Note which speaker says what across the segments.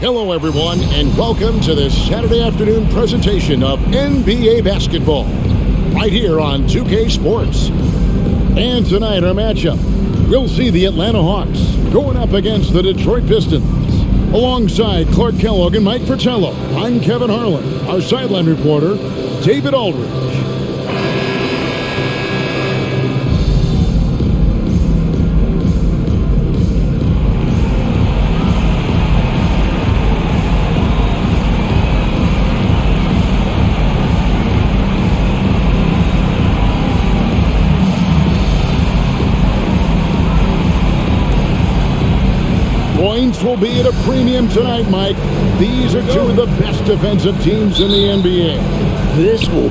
Speaker 1: Hello, everyone, and welcome to this Saturday afternoon presentation of NBA basketball, right here on 2K Sports. And tonight, our matchup, we'll see the Atlanta Hawks going up against the Detroit Pistons. Alongside Clark Kellogg and Mike Fratello, I'm Kevin Harlan, our sideline reporter, David Aldridge. Points will be at a premium tonight, Mike. These are two of the best defensive teams in the NBA.
Speaker 2: This will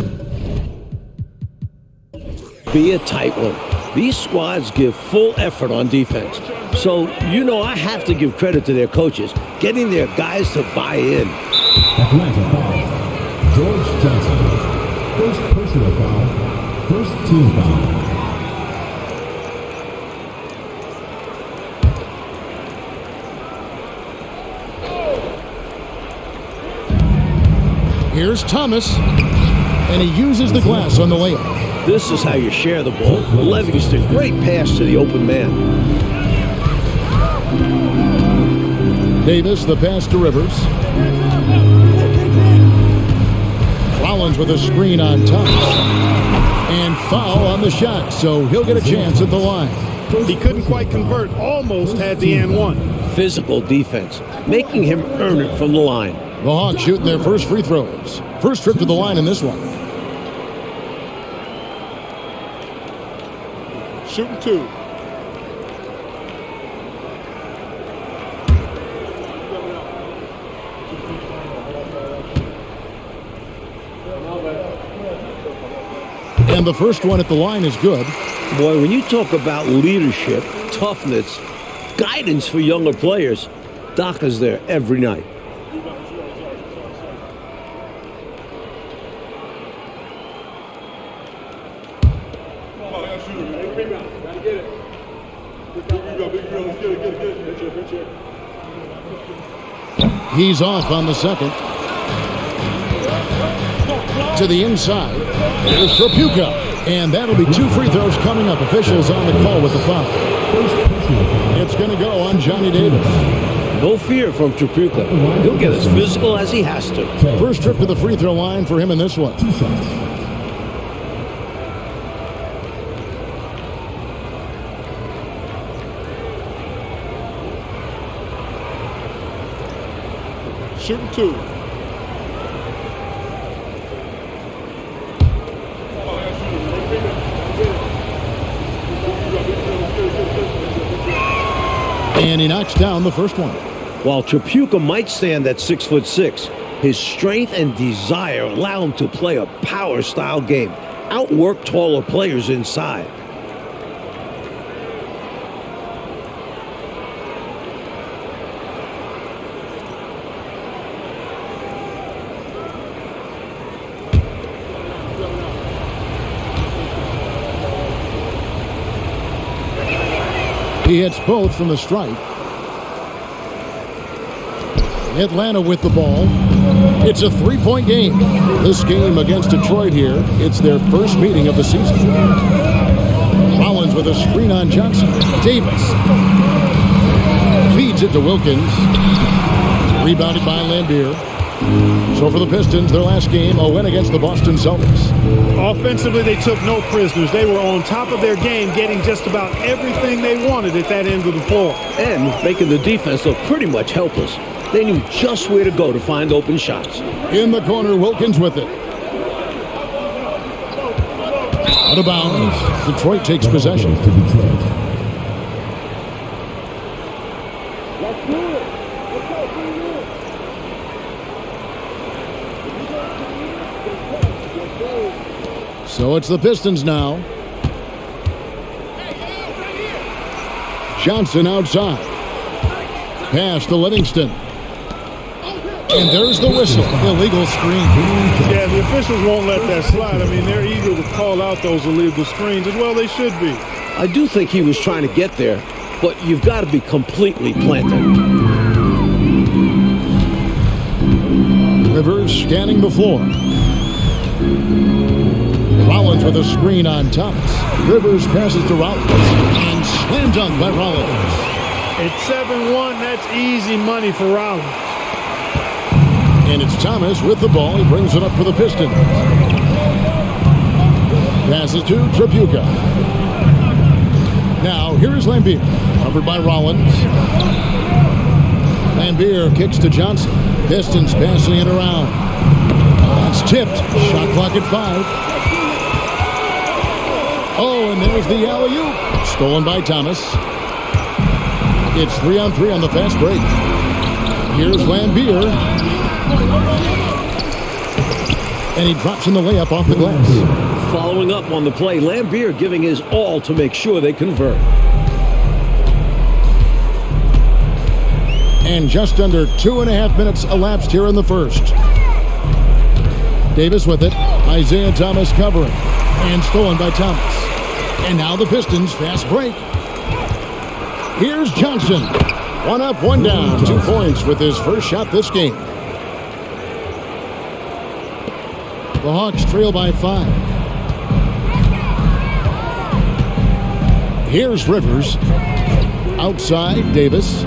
Speaker 2: be a tight one. These squads give full effort on defense. So, I have to give credit to their coaches, getting their guys to buy in.
Speaker 3: Atlanta foul. George Johnson. First personal foul. First team foul.
Speaker 1: Here's Thomas, and he uses the glass on the layup.
Speaker 2: This is how you share the ball. Livingston, great pass to the open man.
Speaker 1: Davis, the pass to Rivers. Rollins with a screen on Thomas. And foul on the shot, so he'll get a chance at the line.
Speaker 4: He couldn't quite convert, almost had the and one.
Speaker 2: Physical defense, making him earn it from the line.
Speaker 1: The Hawks shooting their first free throws. First trip to the line in this one.
Speaker 4: Shooting two.
Speaker 1: And the first one at the line is good.
Speaker 2: Boy, when you talk about leadership, toughness, guidance for younger players, Doc is there every night.
Speaker 1: He's off on the second. To the inside. Here's Trapuka. And that'll be two free throws coming up. Officials on the call with the foul. It's going to go on Johnny Davis.
Speaker 2: No fear from Trapuka. He'll get as physical as he has to.
Speaker 1: First trip to the free throw line for him in this one.
Speaker 4: Shooting two.
Speaker 1: And he knocks down the first one.
Speaker 2: While Trapuka might stand at 6'6", his strength and desire allow him to play a power-style game, outwork taller players inside.
Speaker 1: He hits both from the stripe. Atlanta with the ball. It's a three-point game. This game against Detroit here, it's their first meeting of the season. Rollins with a screen on Johnson. Davis feeds it to Wilkins. Rebounded by Lambier. So for the Pistons, their last game, a win against the Boston Celtics.
Speaker 4: Offensively, they took no prisoners. They were on top of their game, getting just about everything they wanted at that end of the floor.
Speaker 2: And making the defense look pretty much helpless. They knew just where to go to find open shots.
Speaker 1: In the corner, Wilkins with it. Out of bounds. Detroit takes possession. So it's the Pistons now. Johnson outside. Pass to Livingston. And there's the whistle. Illegal screen.
Speaker 4: Yeah, the officials won't let that slide. I mean, they're eager to call out those illegal screens. As well, they should be.
Speaker 2: I do think he was trying to get there, but you've got to be completely planted.
Speaker 1: Rivers scanning the floor. Rollins with a screen on Thomas. Rivers passes to Rollins. And slam dunk by Rollins.
Speaker 4: It's 7-1. That's easy money for Rollins.
Speaker 1: And it's Thomas with the ball. He brings it up for the Pistons. Passes to Tripucka. Now, here's Lambier. Covered by Rollins. Lambier kicks to Johnson. Pistons passing it around. It's tipped. Shot clock at 5. Oh, and there's the alley-oop. Stolen by Thomas. It's 3-on-3 on the fast break. Here's Lambier. And he drops in the layup off the glass.
Speaker 2: Following up on the play, Lambier giving his all to make sure they convert.
Speaker 1: And just under 2.5 minutes elapsed here in the first. Davis with it. Isaiah Thomas covering. And stolen by Thomas. And now the Pistons fast break. Here's Johnson. 1 up, 1 down. 2 points with his first shot this game. The Hawks trail by 5. Here's Rivers. Outside, Davis.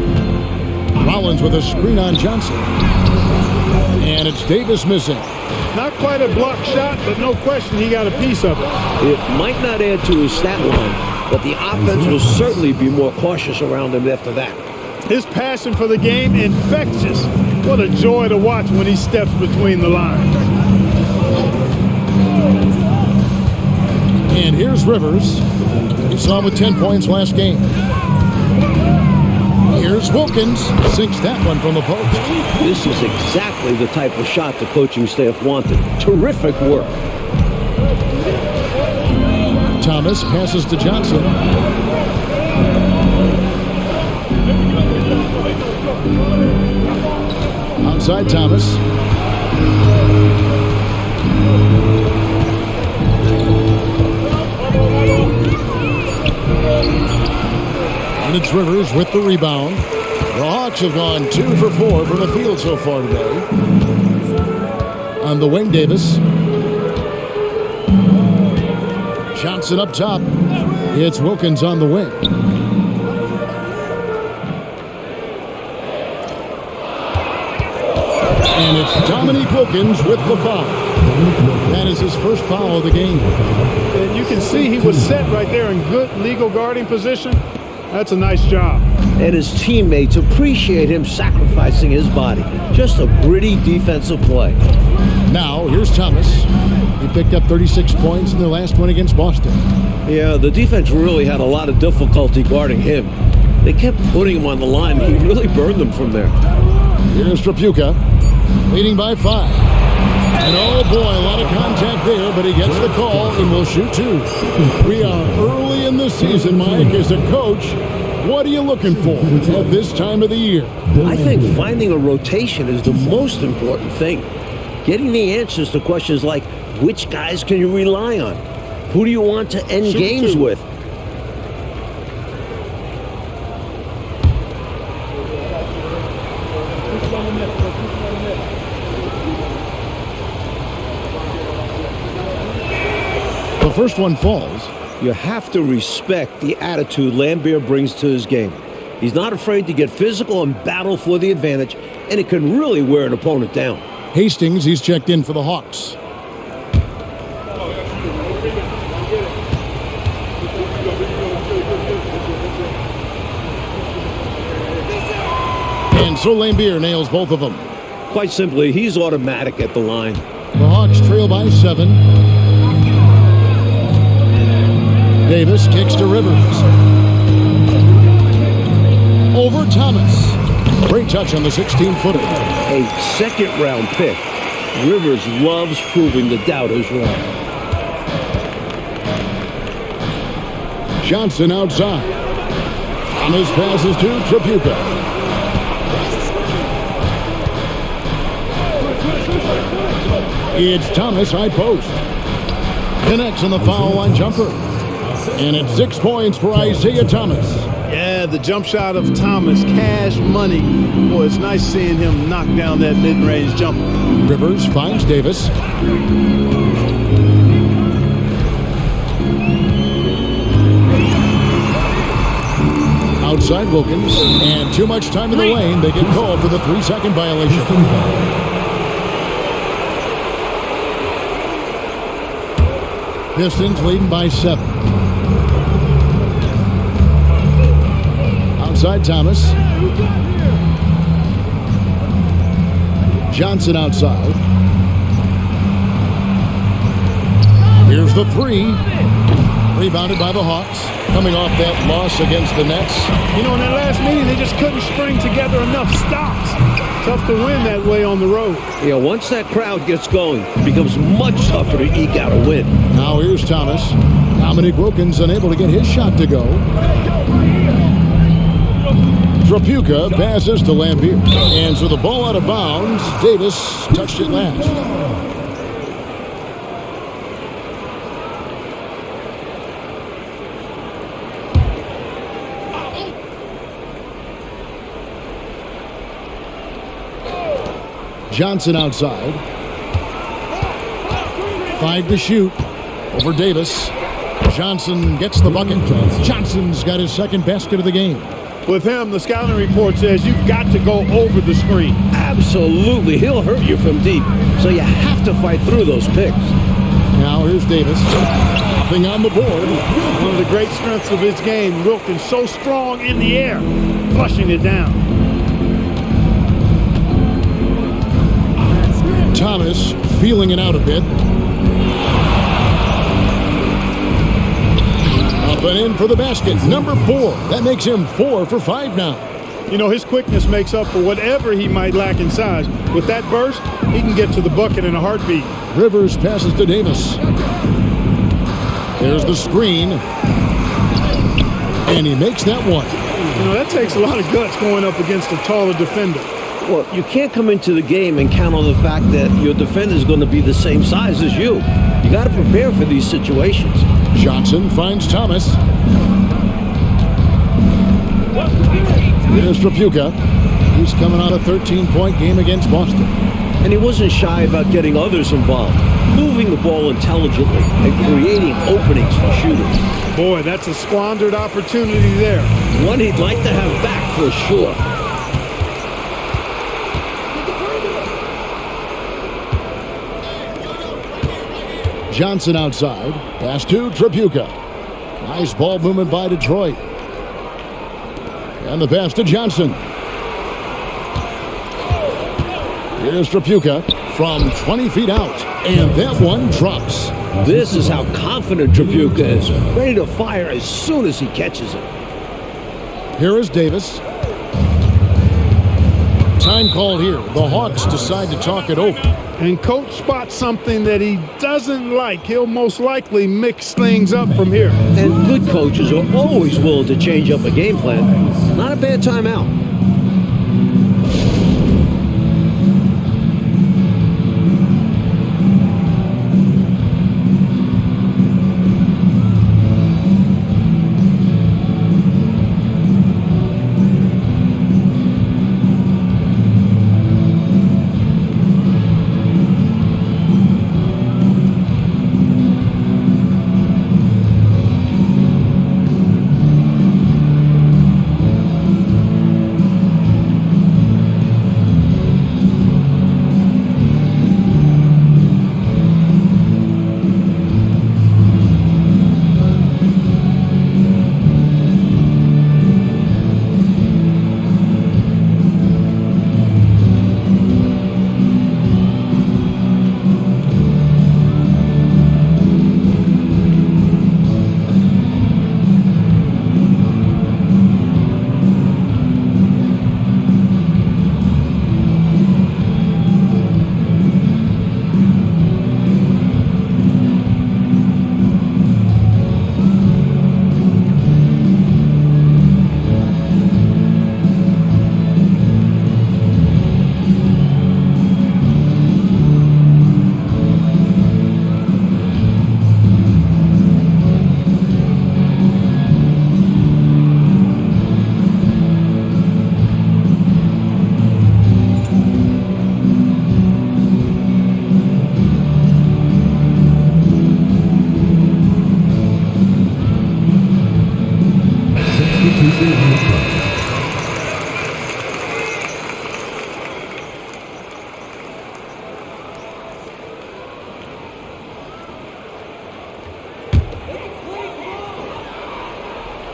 Speaker 1: Rollins with a screen on Johnson. And it's Davis missing.
Speaker 4: Not quite a block shot, but no question he got a piece of it.
Speaker 2: It might not add to his stat line, but the offense will certainly be more cautious around him after that.
Speaker 4: His passion for the game, infectious. What a joy to watch when he steps between the lines.
Speaker 1: And here's Rivers. We saw him with 10 points last game. Here's Wilkins. Sinks that one from the post.
Speaker 2: This is exactly the type of shot the coaching staff wanted. Terrific work.
Speaker 1: Thomas passes to Johnson. Outside Thomas. And it's Rivers with the rebound. The Hawks have gone 2 for 4 from the field so far today. On the wing, Davis. Johnson up top. It's Wilkins on the wing. And it's Dominique Wilkins with the foul. That is his first foul of the game.
Speaker 4: And you can see he was set right there in good legal guarding position. That's a nice job.
Speaker 2: And his teammates appreciate him sacrificing his body. Just a gritty defensive play.
Speaker 1: Now, here's Thomas. He picked up 36 points in the last one against Boston.
Speaker 2: Yeah, the defense really had a lot of difficulty guarding him. They kept putting him on the line. He really burned them from there.
Speaker 1: Here's Tripucka, leading by 5. And oh boy, a lot of contact there, but he gets the call and will shoot 2. We are early in the season, Mike. As a coach, what are you looking for at this time of the year?
Speaker 2: I think finding a rotation is the most important thing. Getting the answers to questions like, which guys can you rely on? Who do you want to end games with?
Speaker 1: The first one falls.
Speaker 2: You have to respect the attitude Lambier brings to his game. He's not afraid to get physical and battle for the advantage, and it can really wear an opponent down.
Speaker 1: Hastings, he's checked in for the Hawks. And so Lambier nails both of them.
Speaker 2: Quite simply, he's automatic at the line.
Speaker 1: The Hawks trail by 7. Davis kicks to Rivers. Over Thomas. Great touch on the 16-footer.
Speaker 2: A second-round pick. Rivers loves proving the doubters wrong.
Speaker 1: Johnson outside. Thomas passes to Tripucka. It's Thomas, high post. Connects on the foul line jumper. And it's 6 points for Isaiah Thomas.
Speaker 2: Yeah,
Speaker 4: the jump shot of Thomas, cash money. Boy, it's nice seeing him knock down that mid-range jumper.
Speaker 1: Rivers finds Davis. Outside Wilkins, and too much time in the lane. They get called for the 3-second violation. Pistons leading by 7. Outside Thomas. Johnson outside. Here's the 3. Rebounded by the Hawks. Coming off that loss against the Nets.
Speaker 4: You know, in that last meeting, they just couldn't string together enough stops. Tough to win that way on the road.
Speaker 2: Yeah, once that crowd gets going, it becomes much tougher to eke out a win.
Speaker 1: Now here's Thomas. Dominic Wilkins unable to get his shot to go. Trapuka passes to Lampier. And so the ball out of bounds. Davis touched it last. Johnson outside. 5 to shoot over Davis. Johnson gets the bucket. Johnson's got his second basket of the game.
Speaker 4: With him, the scouting report says you've got to go over the screen.
Speaker 2: Absolutely. He'll hurt you from deep, so you have to fight through those picks.
Speaker 1: Now here's Davis. Nothing on the board.
Speaker 4: One of the great strengths of his game, Wilkins so strong in the air, flushing it down.
Speaker 1: Thomas feeling it out a bit. Up and in for the basket. Number 4. That makes him 4 for 5 now.
Speaker 4: You know, his quickness makes up for whatever he might lack in size. With that burst, he can get to the bucket in a heartbeat.
Speaker 1: Rivers passes to Davis. There's the screen. And he makes that one.
Speaker 4: You know, that takes a lot of guts going up against a taller defender.
Speaker 2: Well, you can't come into the game and count on the fact that your defender is going to be the same size as you. You got to prepare for these situations.
Speaker 1: Johnson finds Thomas. Here's Trapuka. He's coming on a 13-point game against Boston.
Speaker 2: And he wasn't shy about getting others involved, moving the ball intelligently and creating openings for shooters.
Speaker 4: Boy, that's a squandered opportunity there.
Speaker 2: One he'd like to have back for sure.
Speaker 1: Johnson outside. Pass to Trapuka. Nice ball movement by Detroit. And the pass to Johnson. Here's Trapuka from 20 feet out. And that one drops.
Speaker 2: This is how confident Trapuka is. Ready to fire as soon as he catches it.
Speaker 1: Here is Davis. Time called here. The Hawks decide to talk it over.
Speaker 4: And coach spots something that he doesn't like. He'll most likely mix things up from here.
Speaker 2: And good coaches are always willing to change up a game plan. Not a bad timeout.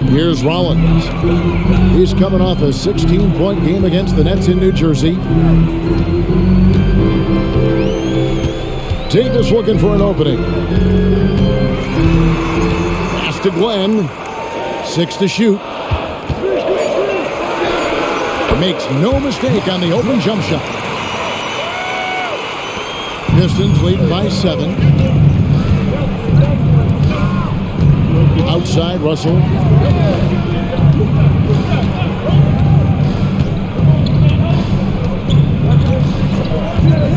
Speaker 1: Here's Rollins. He's coming off a 16-point game against the Nets in New Jersey. Davis looking for an opening. Pass to Glenn. 6 to shoot. Makes no mistake on the open jump shot. Pistons leading by 7. Outside, Russell.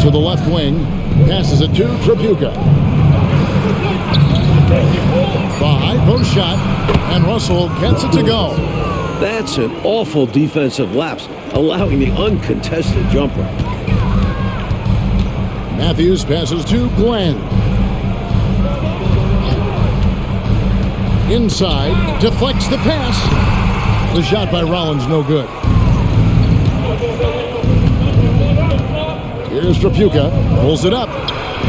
Speaker 1: To the left wing. Passes it to Tripucka. The high post shot. And Russell gets it to go.
Speaker 2: That's an awful defensive lapse, allowing the uncontested jumper.
Speaker 1: Matthews passes to Glenn. Inside, deflects the pass. The shot by Rollins, no good. Here's Tripucka, pulls it up.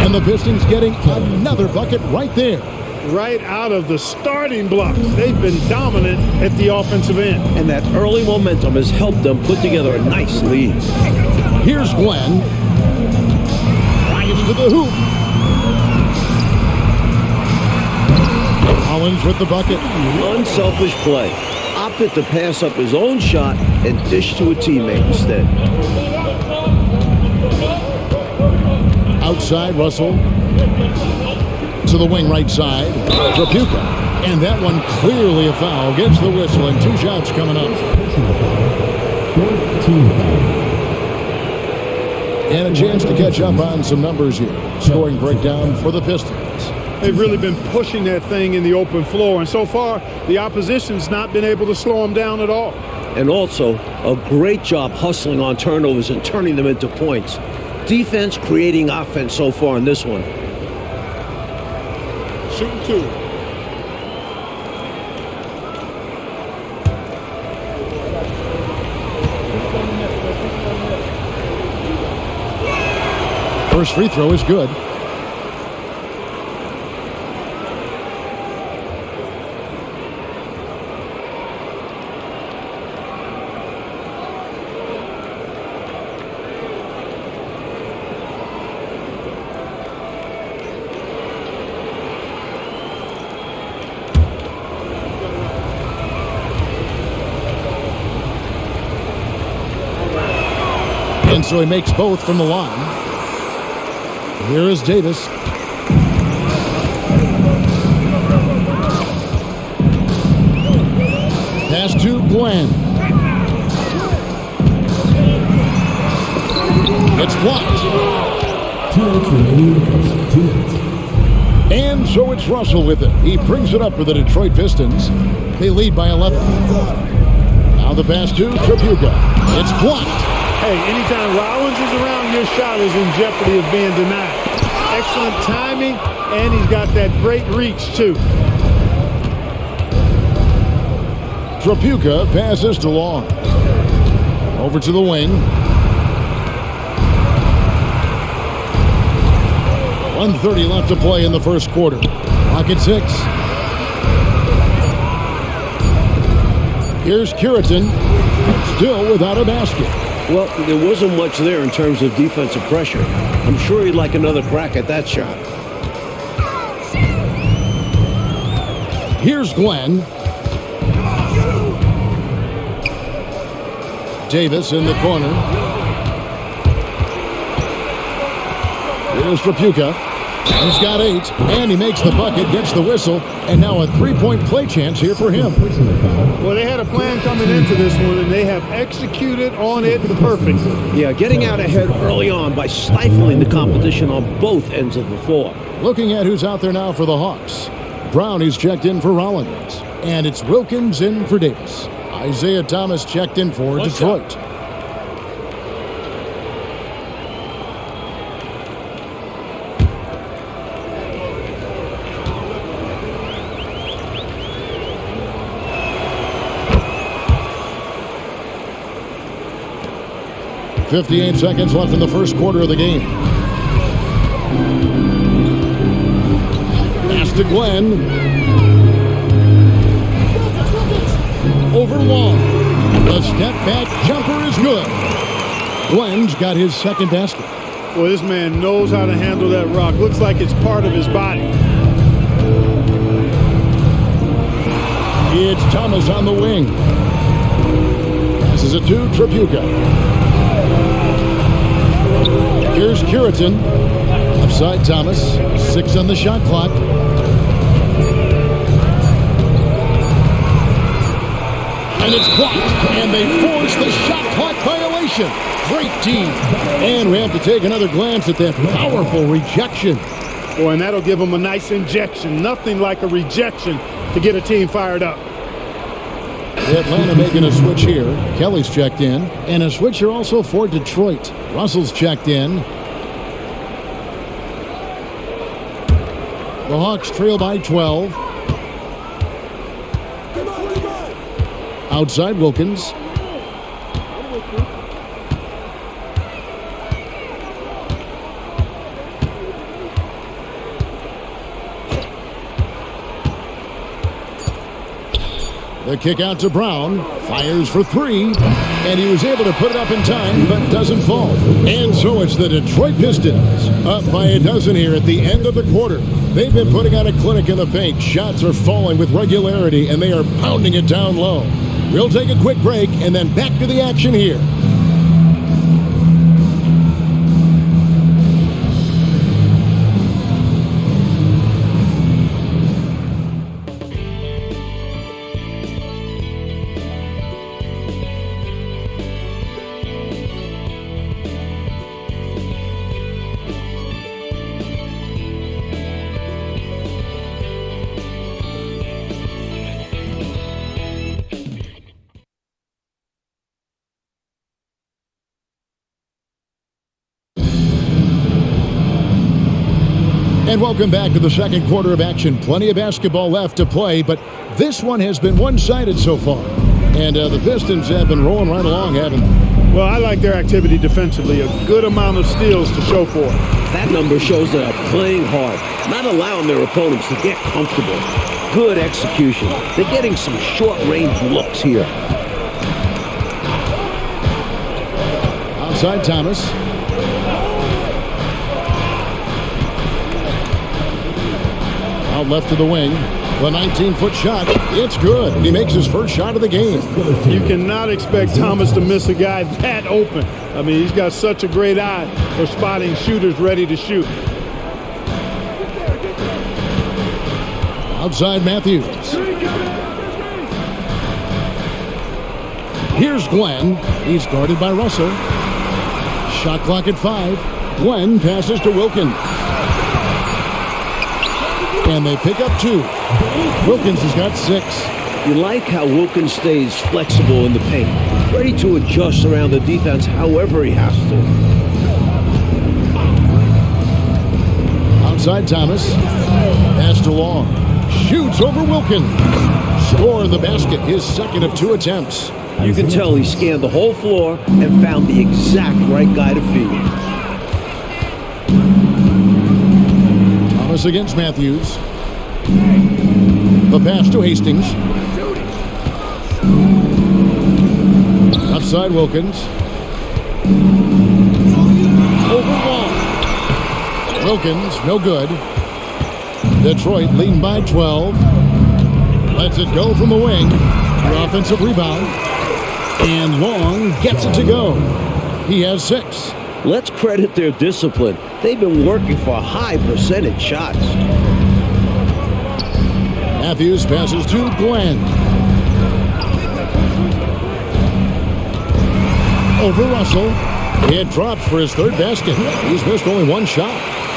Speaker 1: And the Pistons getting another bucket right there.
Speaker 4: Right out of the starting blocks. They've been dominant at the offensive end.
Speaker 2: And that early momentum has helped them put together a nice lead.
Speaker 1: Here's Glenn. Drives to the hoop. Rollins with the bucket.
Speaker 2: Unselfish play. Opted to pass up his own shot and dish to a teammate instead.
Speaker 1: Outside, Russell. To the wing right side. Tripucka. And that one clearly a foul. Gets the whistle and 2 shots coming up. And a chance to catch up on some numbers here. Scoring breakdown for the Pistons.
Speaker 4: They've really been pushing that thing in the open floor. And so far, the opposition's not been able to slow them down at all.
Speaker 2: And also, a great job hustling on turnovers and turning them into points. Defense creating offense so far in this one.
Speaker 4: Shooting 2.
Speaker 1: First free throw is good. And so he makes both from the line. Here is Davis. Pass to Glenn. It's blocked.
Speaker 3: 2 minutes remaining in the first. 2 minutes.
Speaker 1: And so it's Russell with it. He brings it up for the Detroit Pistons. They lead by 11. Now the pass to Tripucka. It's blocked.
Speaker 4: Hey, anytime Rollins is around, your shot is in jeopardy of being denied. Excellent timing, and he's got that great reach, too.
Speaker 1: Tripucka passes to Long. Over to the wing. 1:30 left to play in the first quarter. Clock at 6. Here's Curitan, still without a basket.
Speaker 2: Well, there wasn't much there in terms of defensive pressure. I'm sure he'd like another crack at that shot.
Speaker 1: Here's Glenn. Davis in the corner. Here's Tripucka. He's got 8, and he makes the bucket, gets the whistle, and now a 3-point play chance here for him.
Speaker 4: Well, they had a plan coming into this one, and they have executed on it perfectly.
Speaker 2: Yeah, getting out ahead early on by stifling the competition on both ends of the floor.
Speaker 1: Looking at who's out there now for the Hawks. Brown is checked in for Rollins, and it's Wilkins in for Davis. Isaiah Thomas checked in for Detroit. .58 seconds left in the first quarter of the game. Pass to Glenn. over Long. The step back jumper is good. Glenn's got his second basket.
Speaker 4: Boy, this man knows how to handle that rock. Looks like it's part of his body.
Speaker 1: It's Thomas on the wing. Passes it to Tripucka. Here's Curitan. Offside Thomas. 6 on the shot clock. And it's blocked. And they force the shot clock violation. Great team. And we have to take another glance at that powerful rejection.
Speaker 4: Boy, and that'll give them a nice injection. Nothing like a rejection to get a team fired up.
Speaker 1: Atlanta making a switch here. Kelly's checked in. And a switch here also for Detroit. Russell's checked in. The Hawks trail by 12. Outside Wilkins. The kick out to Brown. Fires for 3. And he was able to put it up in time, but doesn't fall. And so it's the Detroit Pistons up by a dozen here at the end of the quarter. They've been putting on a clinic in the paint. Shots are falling with regularity, and they are pounding it down low. We'll take a quick break and then back to the action here. And welcome back to the second quarter of action. Plenty of basketball left to play, but this one has been one-sided so far. And the Pistons have been rolling right along, haven't they?
Speaker 4: Well, I like their activity defensively. A good amount of steals to show for it.
Speaker 2: That number shows that they're playing hard, not allowing their opponents to get comfortable. Good execution. They're getting some short-range looks here.
Speaker 1: Outside Thomas. Out left to the wing. The 19-foot shot. It's good. He makes his first shot of the game.
Speaker 4: You cannot expect Thomas to miss a guy that open. I mean, he's got such a great eye for spotting shooters ready to shoot.
Speaker 1: Outside Matthews. Here's Glenn. He's guarded by Russell. Shot clock at 5. Glenn passes to Wilkins. And they pick up 2. Wilkins has got 6.
Speaker 2: You like how Wilkins stays flexible in the paint, ready to adjust around the defense however he has to.
Speaker 1: Outside Thomas. Pass to Long. Shoots over Wilkins. Score in the basket, his second of 2 attempts.
Speaker 2: You can tell he scanned the whole floor and found the exact right guy to feed.
Speaker 1: Thomas against Matthews. The pass to Hastings. Outside Wilkins. Over Long. Wilkins, no good. Detroit leading by 12. Lets it go from the wing. The offensive rebound. And Long gets it to go. He has 6.
Speaker 2: Let's credit their discipline. They've been working for high percentage shots.
Speaker 1: Matthews passes to Glenn. Over Russell. It drops for his 3rd basket. He's missed only 1 shot.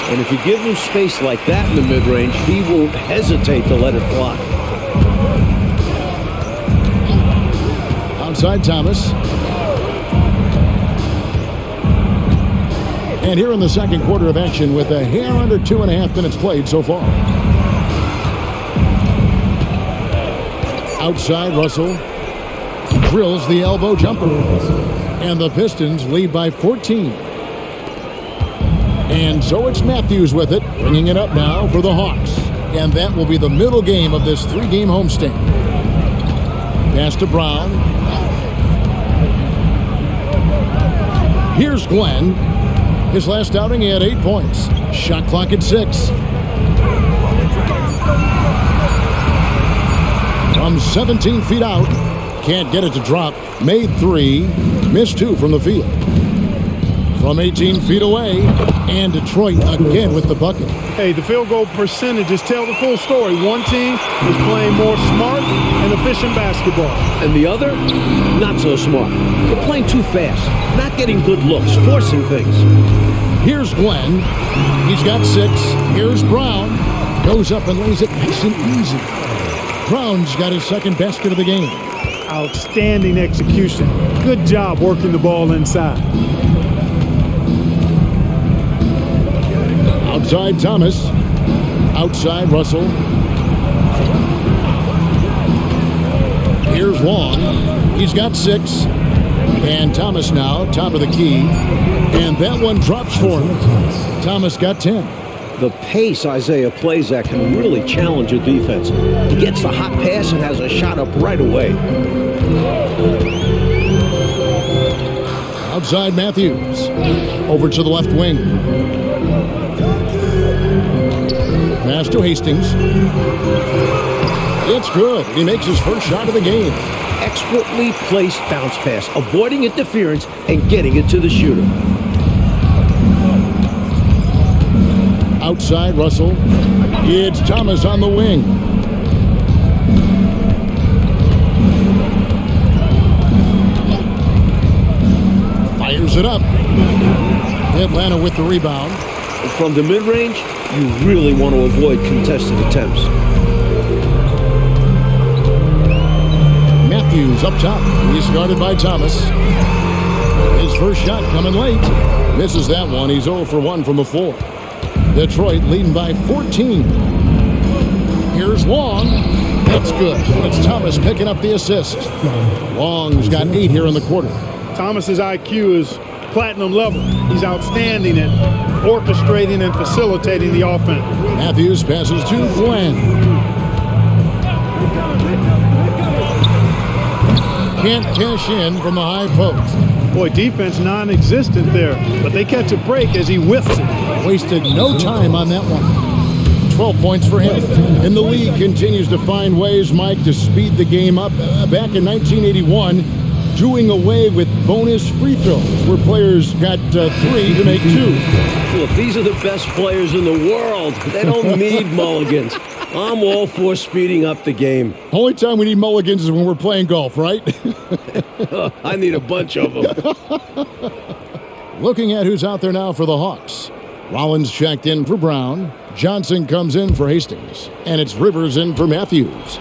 Speaker 2: And if you give him space like that in the mid-range, he won't hesitate to let it fly.
Speaker 1: Outside Thomas. And here in the second quarter of action with a hair under 2.5 minutes played so far. Outside Russell. Drills the elbow jumper. And the Pistons lead by 14. And so it's Matthews with it, bringing it up now for the Hawks. And that will be the middle game of this 3-game homestand. Pass to Brown. Here's Glenn. His last outing, he had 8 points. Shot clock at 6. From 17 feet out. Can't get it to drop. Made 3. Missed 2 from the field. From 18 feet away. And Detroit again with the bucket.
Speaker 4: Hey, the field goal percentages tell the full story. One team is playing more smart and efficient basketball.
Speaker 2: And the other, not so smart. They're playing too fast, not getting good looks, forcing things.
Speaker 1: Here's Glenn. He's got 6. Here's Brown. Goes up and lays it nice and easy. Brown's got his second basket of the game.
Speaker 4: Outstanding execution. Good job working the ball inside.
Speaker 1: Outside Thomas. Outside Russell. Here's Long. He's got 6. And Thomas now, top of the key. And that one drops for him. Thomas got 10.
Speaker 2: The pace Isaiah plays at can really challenge a defense. He gets the hot pass and has a shot up right away.
Speaker 1: Outside Matthews. Over to the left wing. Pass to Hastings. It's good. He makes his first shot of the game.
Speaker 2: Expertly placed bounce pass, avoiding interference and getting it to the shooter.
Speaker 1: Outside Russell. It's Thomas on the wing. Fires it up. Atlanta with the rebound.
Speaker 2: From the mid-range, you really want to avoid contested attempts.
Speaker 1: Matthews up top. He's guarded by Thomas. His first shot coming late. Misses that one. He's 0 for 1 from the floor. Detroit leading by 14. Here's Long. That's good. It's Thomas picking up the assist. Long's got 8 here in the quarter.
Speaker 4: Thomas's IQ is platinum level. He's outstanding at orchestrating and facilitating the offense.
Speaker 1: Matthews passes to Glenn. Can't cash in from the high post.
Speaker 4: Boy, defense non-existent there, but they catch a break as he whiffs it.
Speaker 1: Wasted no time on that one. 12 points for him. And the league continues to find ways, Mike, to speed the game up. Back in 1981, doing away with bonus free throws, where players got 3 to make 2.
Speaker 2: Look, these are the best players in the world. They don't need mulligans. I'm all for speeding up the game.
Speaker 1: Only time we need mulligans is when we're playing golf, right?
Speaker 2: I need a bunch of them.
Speaker 1: Looking at who's out there now for the Hawks. Rollins checked in for Brown. Johnson comes in for Hastings. And it's Rivers in for Matthews.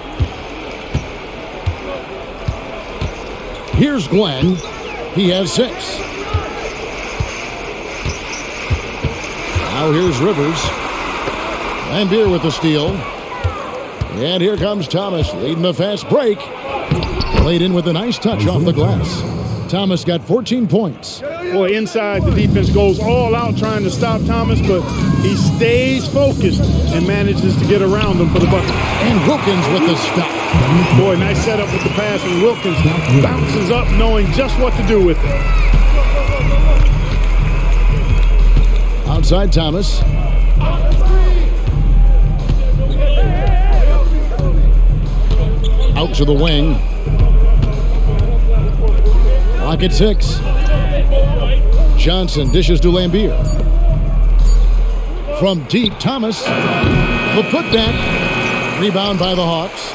Speaker 1: Here's Glenn. He has 6. Now here's Rivers. Lambier with the steal. And here comes Thomas leading the fast break. Laid in with a nice touch off the glass. Thomas got 14 points.
Speaker 4: Boy, inside the defense goes all out trying to stop Thomas, but he stays focused and manages to get around them for the bucket.
Speaker 1: And Wilkins with the stop.
Speaker 4: Boy, nice setup with the pass, and Wilkins bounces up knowing just what to do with it.
Speaker 1: Outside Thomas. Out to the wing. Clock at 6. Johnson dishes to Lambier. From deep, Thomas. The putback. Rebound by the Hawks.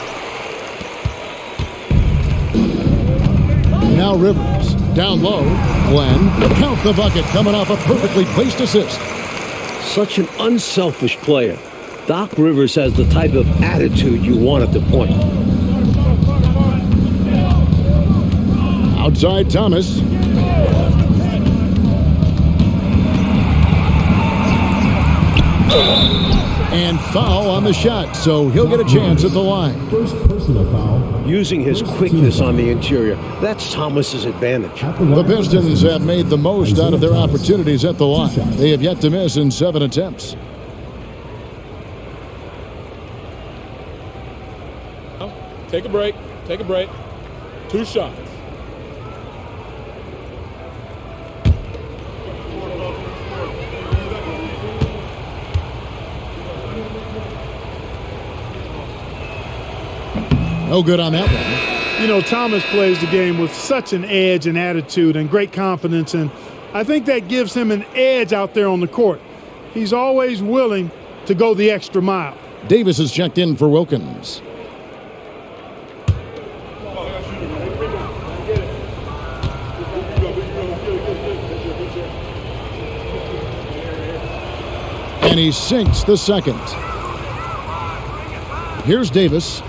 Speaker 1: Now Rivers. Down low. Glenn. Count the bucket coming off a perfectly placed assist.
Speaker 2: Such an unselfish player. Doc Rivers has the type of attitude you want at the point.
Speaker 1: Outside Thomas. And foul on the shot, so he'll get a chance at the line.
Speaker 3: First personal foul.
Speaker 2: Using his quickness on the interior, that's Thomas's advantage.
Speaker 1: The Pistons have made the most out of their opportunities at the line. They have yet to miss in 7 attempts.
Speaker 5: Take a break. Take a break.
Speaker 4: 2 shots.
Speaker 1: No good on that one.
Speaker 4: You know, Thomas plays the game with such an edge and attitude and great confidence, and I think that gives him an edge out there on the court. He's always willing to go the extra mile.
Speaker 1: Davis is checked in for Wilkins. And he sinks the second. Here's Davis.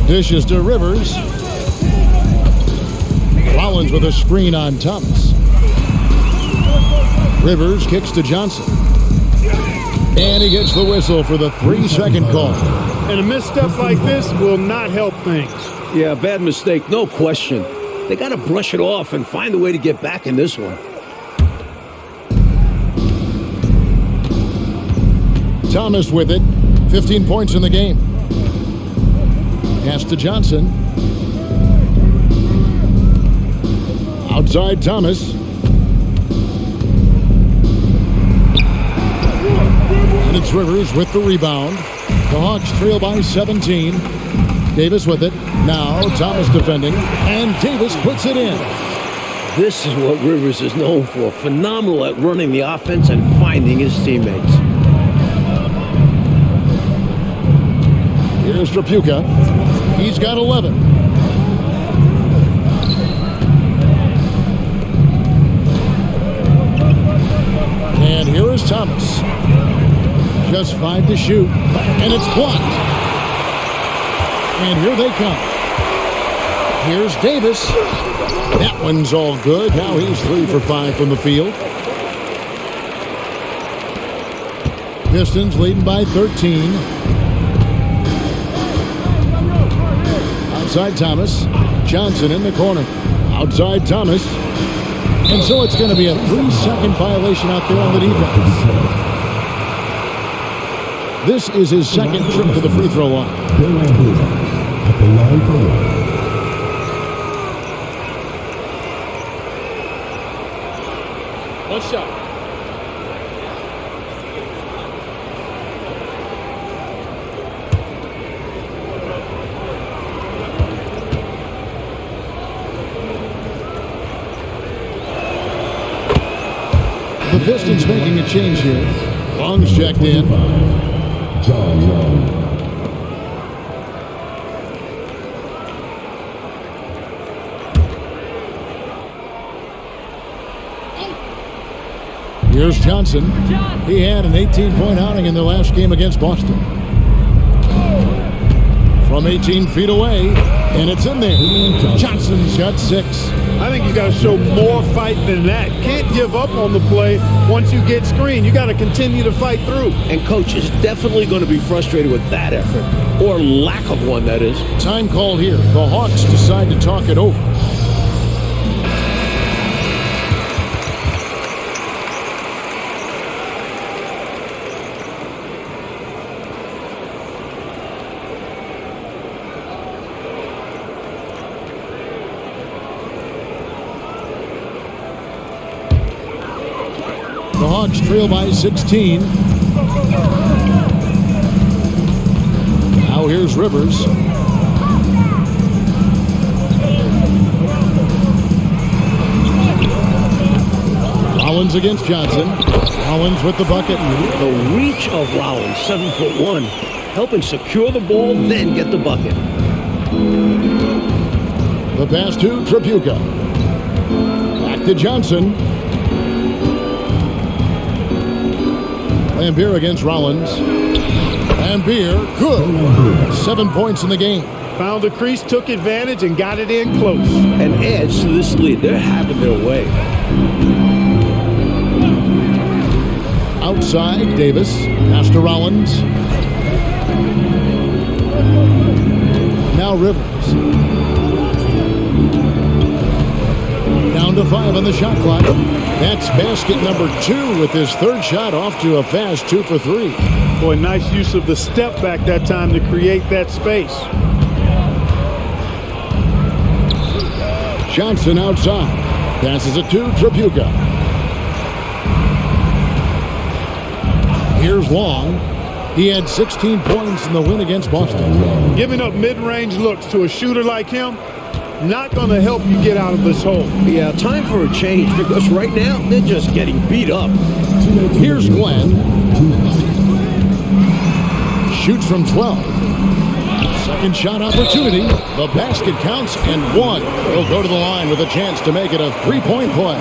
Speaker 1: Dishes to Rivers. Rollins with a screen on Thomas. Rivers kicks to Johnson. And he gets the whistle for the 3-second call.
Speaker 4: And a misstep like this will not help things.
Speaker 2: Yeah, bad mistake, no question. They got to brush it off and find a way to get back in this one.
Speaker 1: Thomas with it. 15 points in the game. Pass to Johnson. Outside Thomas. And it's Rivers with the rebound. The Hawks trail by 17. Davis with it. Now Thomas defending. And Davis puts it in.
Speaker 2: This is what Rivers is known for. Phenomenal at running the offense and finding his teammates.
Speaker 1: Here's Trapuka. He's got 11. And here is Thomas. Just 5 to shoot. And it's blocked. And here they come. Here's Davis. That one's all good. Now he's 3 for 5 from the field. Pistons leading by 13. Outside Thomas. Johnson in the corner. Outside Thomas. And so it's going to be a 3-second violation out there on the defense. This is his second trip to the free throw line.
Speaker 3: At the line for one.
Speaker 4: One shot.
Speaker 1: The Pistons making a change here. Long's checked in.
Speaker 3: John Young.
Speaker 1: Here's Johnson. He had an 18-point outing in the last game against Boston. From 18 feet away, and it's in there. Johnson's got 6.
Speaker 4: I think you got to show more fight than that. Can't give up on the play once you get screened. You got to continue to fight through.
Speaker 2: And coach is definitely going to be frustrated with that effort, or lack of one, that is.
Speaker 1: Time called here. The Hawks decide to talk it over. The Hawks trail by 16. Now here's Rivers. Rollins against Johnson. Rollins with the bucket.
Speaker 2: The reach of Rollins, 7'1", helping secure the ball, then get the bucket.
Speaker 1: The pass to Trapuka. Back to Johnson. Lambier against Rollins. Lambier, good. 7 points in the game.
Speaker 4: Found the crease, took advantage, and got it in close.
Speaker 2: An edge to this lead. They're having their way.
Speaker 1: Outside, Davis. Pass to Rollins. Now Rivers. Down Down to 5 on the shot clock. That's basket number 2 with his third shot off to a fast 2 for 3.
Speaker 4: Boy, nice use of the step back that time to create that space.
Speaker 1: Johnson outside. Passes it to Tripucka. Here's Long. He had 16 points in the win against Boston.
Speaker 4: Giving up mid-range looks to a shooter like him, not going to help you get out of this hole.
Speaker 2: Yeah, time for a change because right now they're just getting beat up.
Speaker 1: Here's Glenn. Shoots from 12. Second shot opportunity. The basket counts and 1. He'll go to the line with a chance to make it a 3-point play.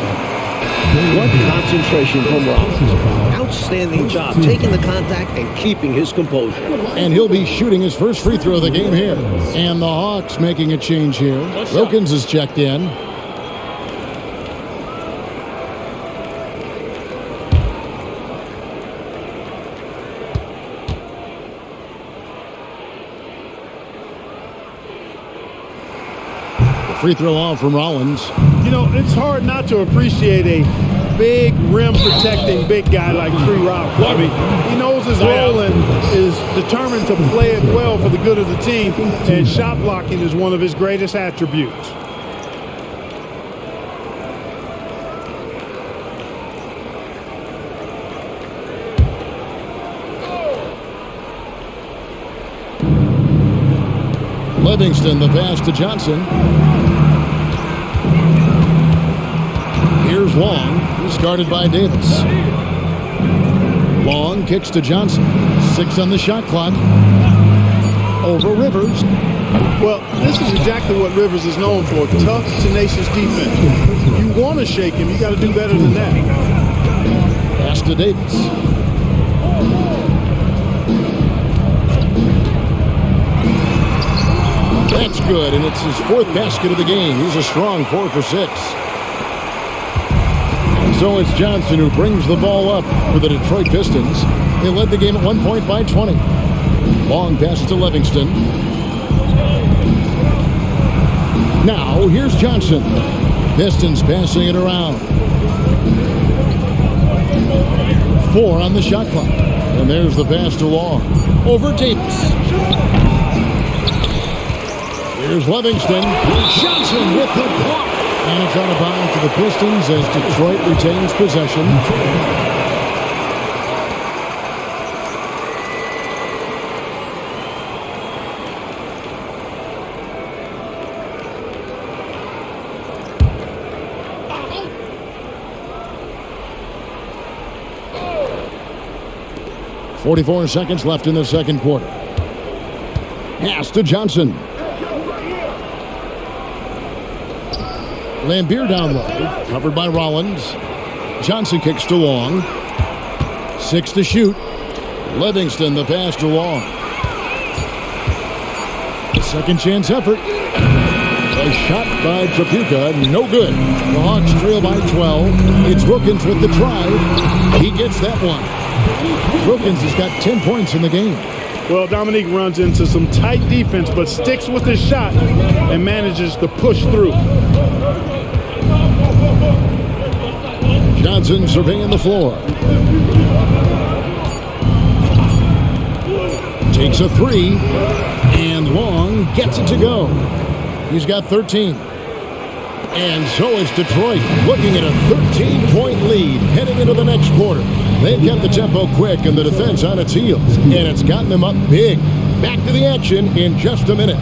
Speaker 2: What concentration from Rollins. Outstanding job taking the contact and keeping his composure.
Speaker 1: And he'll be shooting his first free throw of the game here. And the Hawks making a change here. Wilkins is checked in. The free throw off from Rollins.
Speaker 4: You know, it's hard not to appreciate a big rim protecting big guy like Tree Rob. I mean, he knows his role and is determined to play it well for the good of the team, and shot blocking is one of his greatest attributes.
Speaker 1: Livingston the pass to Johnson. Here's Long. He's guarded by Davis. Long kicks to Johnson. 6 on the shot clock. Over Rivers.
Speaker 4: Well, this is exactly what Rivers is known for. Tough, tenacious defense. If you want to shake him, you got to do better than that.
Speaker 1: Pass to Davis. That's good, and it's his 4th basket of the game. He's a strong 4 for 6. So it's Johnson who brings the ball up for the Detroit Pistons. They led the game at 1 point by 20. Long pass to Livingston. Now here's Johnson. Pistons passing it around. 4 on the shot clock. And there's the pass to Long. Over Davis. Here's Livingston. Johnson with the block. And it's out of bounds to the Pistons as Detroit retains possession. .44 seconds left in the second quarter. Pass to Johnson. Lambeer down low, covered by Rollins. Johnson kicks to Long. 6 to shoot. Livingston the pass to Long. Second chance effort. A shot by Tripucka, no good. The Hawks trail by 12. It's Wilkins with the drive. He gets that one. Wilkins has got 10 points in the game.
Speaker 4: Well, Dominique runs into some tight defense, but sticks with his shot and manages to push through.
Speaker 1: Johnson surveying the floor. Takes a 3, and Long gets it to go. He's got 13. And so is Detroit, looking at a 13-point lead heading into the next quarter. They've kept the tempo quick and the defense on its heels, and it's gotten them up big. Back to the action in just a minute.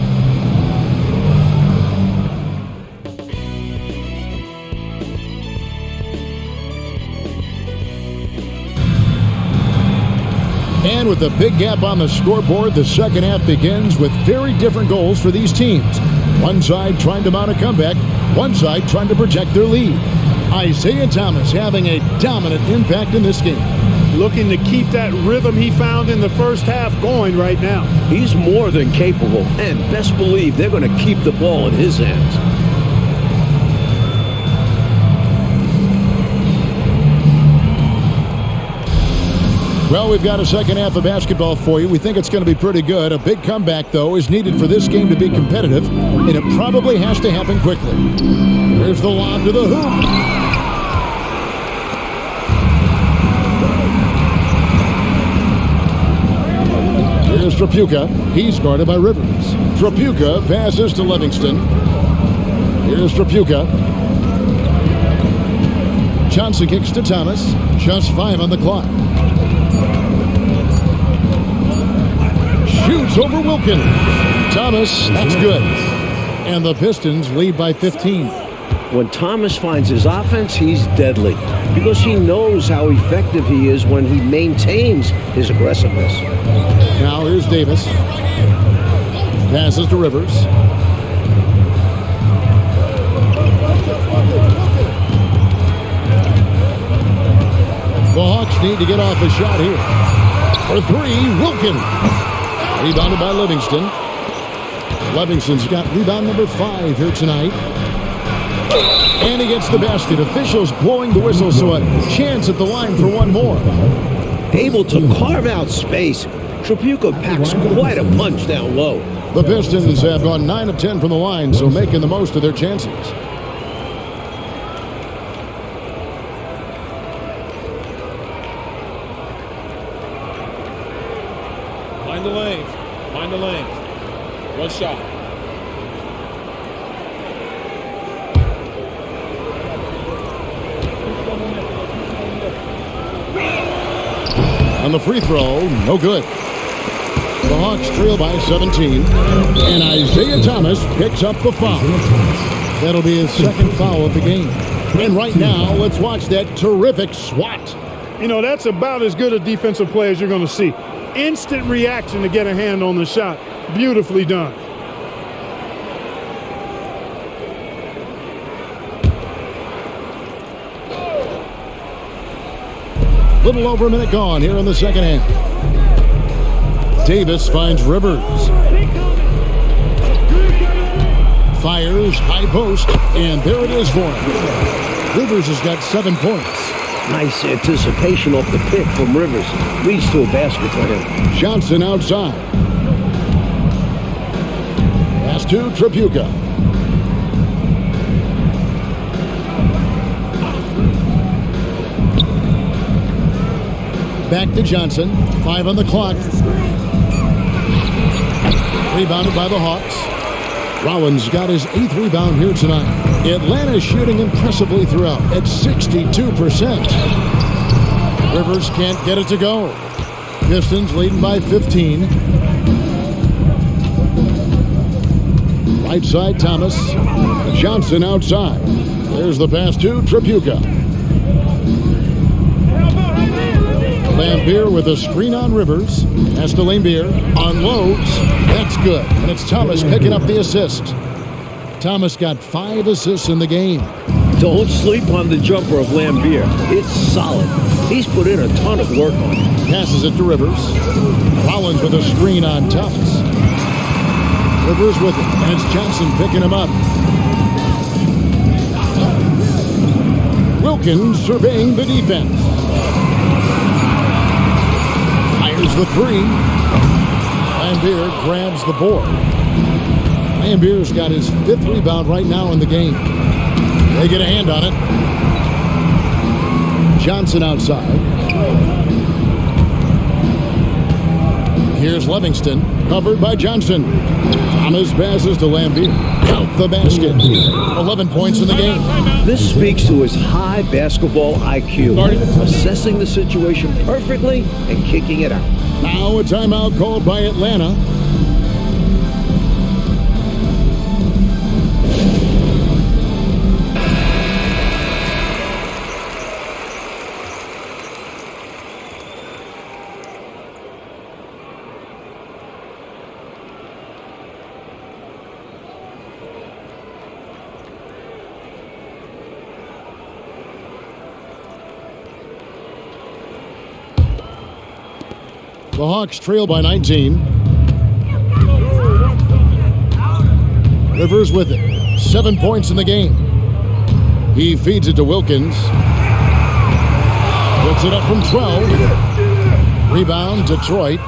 Speaker 1: And with a big gap on the scoreboard, the second half begins with very different goals for these teams. One side trying to mount a comeback, one side trying to protect their lead. Isaiah Thomas having a dominant impact in this game.
Speaker 4: Looking to keep that rhythm he found in the first half going right now.
Speaker 2: He's more than capable, and best believe they're going to keep the ball in his hands.
Speaker 1: Well, we've got a second half of basketball for you. We think it's going to be pretty good. A big comeback, though, is needed for this game to be competitive, and it probably has to happen quickly. Here's the lob to the hoop. Here's Trapuka. He's guarded by Rivers. Trapuka passes to Livingston. Here's Trapuka. Johnson kicks to Thomas. Just 5 on the clock. Shoots over Wilkins. Thomas, that's good. And the Pistons lead by 15.
Speaker 2: When Thomas finds his offense, he's deadly because he knows how effective he is when he maintains his aggressiveness.
Speaker 1: Now here's Davis. Passes to Rivers. The Hawks need to get off a shot here. For 3, Wilkins. Rebounded by Livingston. Livingston's got rebound number 5 here tonight. And he gets the basket. Officials blowing the whistle, so a chance at the line for one more.
Speaker 2: Able to carve out space, Trapuka packs quite a punch down low.
Speaker 1: The Pistons have gone 9 of 10 from the line, so making the most of their chances.
Speaker 5: Mind the lanes. Mind the lanes. One shot.
Speaker 1: On the free throw, no good. The Hawks trail by 17. And Isaiah Thomas picks up the foul. That'll be his second foul of the game. And right now, let's watch that terrific swat.
Speaker 4: You know, that's about as good a defensive play as you're going to see. Instant reaction to get a hand on the shot. Beautifully done.
Speaker 1: Little over a minute gone here in the second half. Davis finds Rivers. Fires, high post, and there it is for him. Rivers has got 7 points.
Speaker 2: Nice anticipation off the pick from Rivers. Leads to a basket for him.
Speaker 1: Johnson outside. Pass to Trapuka. Back to Johnson. 5 on the clock. Rebounded by the Hawks. Rollins got his 8th rebound here tonight. Atlanta shooting impressively throughout at 62%. Rivers can't get it to go. Pistons leading by 15. Right side, Thomas. Johnson outside. There's the pass to Trapuka. Lambier with a screen on Rivers. Pass to Lambier. Unloads. That's good. And it's Thomas picking up the assist. Thomas got 5 assists in the game.
Speaker 2: Don't sleep on the jumper of Lambier. It's solid. He's put in a ton of work on it.
Speaker 1: Passes it to Rivers. Rollins with a screen on Thomas. Rivers with it. And it's Johnson picking him up. Wilkins surveying the defense. Fires the 3. Lambier grabs the board. Lambier's got his 5th rebound right now in the game. They get a hand on it. Johnson outside. Here's Livingston, covered by Johnson. Thomas passes to Lambier. Count the basket. 11 points in the game.
Speaker 2: This speaks to his high basketball IQ, assessing the situation perfectly and kicking it out.
Speaker 1: Now a timeout called by Atlanta. The Hawks trail by 19. Rivers with it. 7 points in the game. He feeds it to Wilkins. Puts it up from 12. Rebound, Detroit.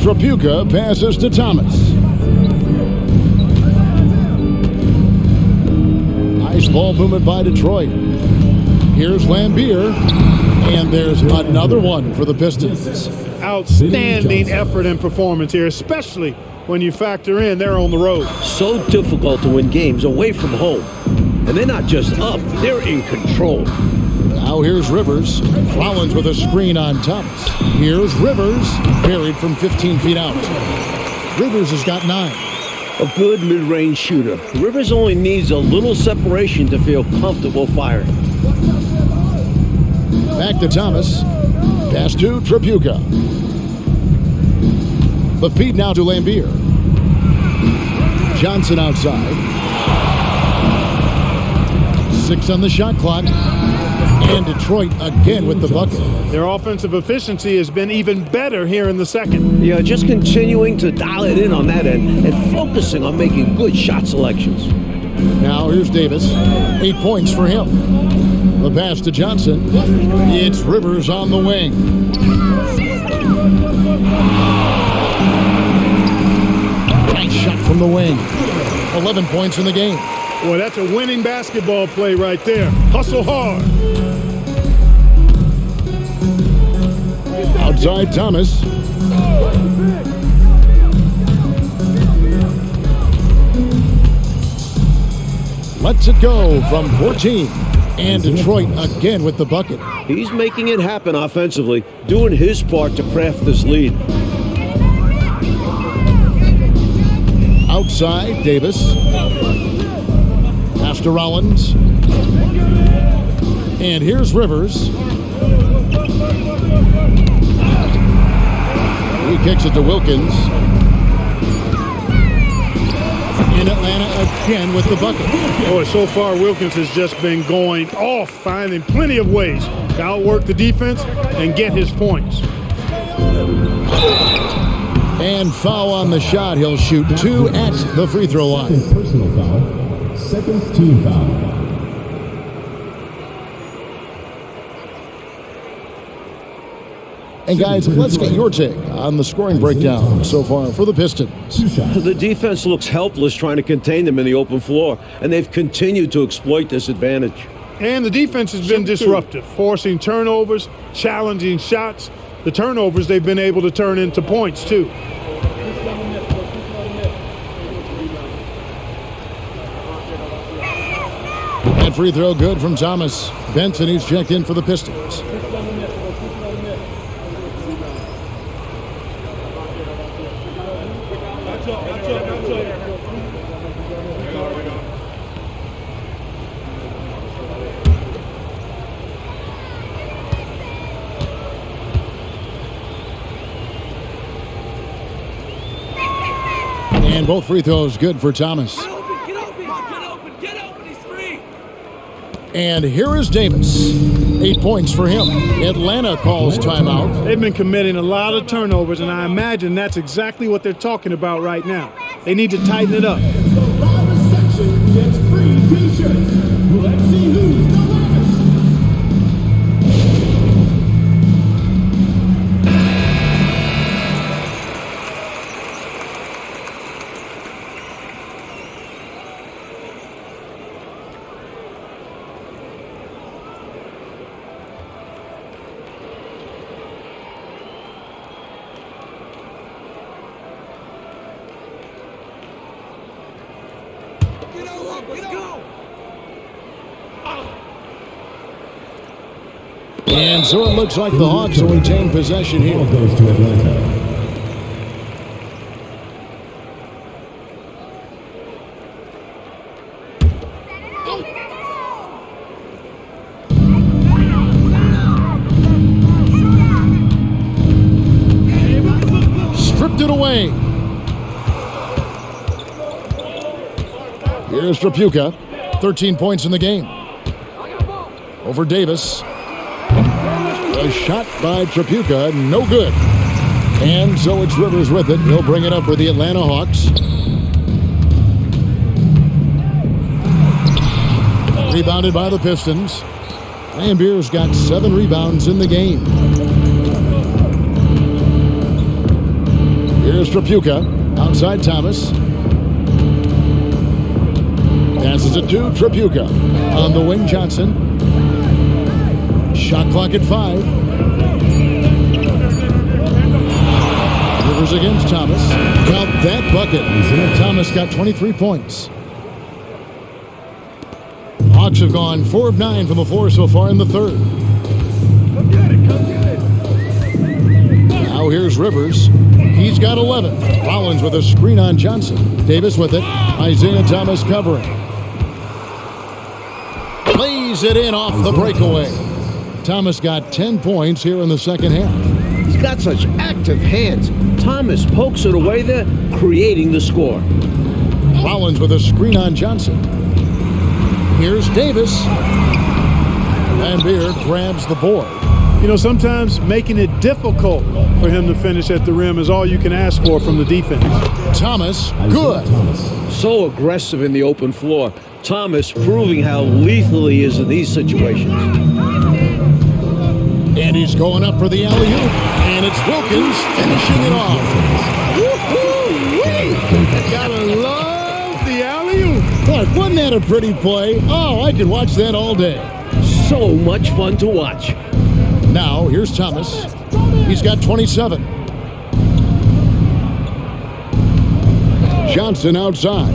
Speaker 1: Trapuka passes to Thomas. Nice ball movement by Detroit. Here's Lambier. And there's another one for the Pistons.
Speaker 4: Outstanding effort and performance here, especially when you factor in they're on the road.
Speaker 2: So difficult to win games away from home. And they're not just up, they're in control.
Speaker 1: Now here's Rivers. Rollins with a screen on Thomas. Here's Rivers, buried from 15 feet out. Rivers has got 9.
Speaker 2: A good mid-range shooter. Rivers only needs a little separation to feel comfortable firing.
Speaker 1: Back to Thomas. Pass to Trapuka. The feed now to Lambier. Johnson outside. 6 on the shot clock. And Detroit again with the bucket.
Speaker 4: Their offensive efficiency has been even better here in the second.
Speaker 2: Yeah, just continuing to dial it in on that end and focusing on making good shot selections.
Speaker 1: Now here's Davis. 8 points for him. The pass to Johnson. It's Rivers on the wing. Nice shot from the wing. 11 points in the game.
Speaker 4: Boy, that's a winning basketball play right there. Hustle hard.
Speaker 1: Outside Thomas. Lets it go from 14. And Detroit again with the bucket.
Speaker 2: He's making it happen offensively, doing his part to craft this lead.
Speaker 1: Outside, Davis. Pass to Rollins. And here's Rivers. He kicks it to Wilkins. In Atlanta again with the bucket.
Speaker 4: Boy, so far Wilkins has just been going off, finding plenty of ways to outwork the defense and get his points.
Speaker 1: And foul on the shot. He'll shoot 2 at the free throw line.
Speaker 3: Personal foul. Second team foul.
Speaker 1: And guys, let's get your take on the scoring breakdown so far for the Pistons.
Speaker 2: The defense looks helpless trying to contain them in the open floor, and they've continued to exploit this advantage.
Speaker 4: And the defense has been disruptive, forcing turnovers, challenging shots. The turnovers they've been able to turn into points, too.
Speaker 1: That free throw good from Thomas. Benson, who's checked in for the Pistons. And both free throws good for Thomas.
Speaker 6: Get open, he's free.
Speaker 1: And here is Davis. 8 points for him. Atlanta calls timeout.
Speaker 4: They've been committing a lot of turnovers, and I imagine that's exactly what they're talking about right now. They need to tighten it up.
Speaker 3: Section gets free t-shirts. Let's see who's the loudest.
Speaker 6: Let's go.
Speaker 1: And so it looks like the Hawks will retain possession here.
Speaker 3: Ball goes to Atlanta.
Speaker 1: Stripped it away. Here's Trapuka. 13 points in the game. Over Davis. A shot by Trapuka, no good. And so it's Rivers with it. He'll bring it up for the Atlanta Hawks. Rebounded by the Pistons. Lambier's got 7 rebounds in the game. Here's Trapuka. Outside Thomas. Passes it to Trapuka. On the wing, Johnson. Shot clock at 5. Rivers against Thomas. Count that bucket. Thomas got 23 points. Hawks have gone 4 of 9 from the floor so far in the third.
Speaker 4: Come get it, come get it.
Speaker 1: Now here's Rivers. He's got 11. Rollins with a screen on Johnson. Davis with it. Isaiah Thomas covering. Lays it in off the breakaway. Thomas got 10 points here in the second half.
Speaker 2: He's got such active hands. Thomas pokes it away there, creating the score.
Speaker 1: Rollins with a screen on Johnson. Here's Davis. Lambier grabs the board.
Speaker 4: You know, sometimes making it difficult for him to finish at the rim is all you can ask for from the defense.
Speaker 1: Thomas, good.
Speaker 2: So aggressive in the open floor. Thomas proving how lethal he is in these situations.
Speaker 1: And he's going up for the alley-oop. And it's Wilkins finishing it off.
Speaker 4: Woo-hoo-wee! Gotta love the alley-oop.
Speaker 1: Boy, wasn't that a pretty play? Oh, I could watch that all day.
Speaker 2: So much fun to watch.
Speaker 1: Now, here's Thomas. He's got 27. Johnson outside.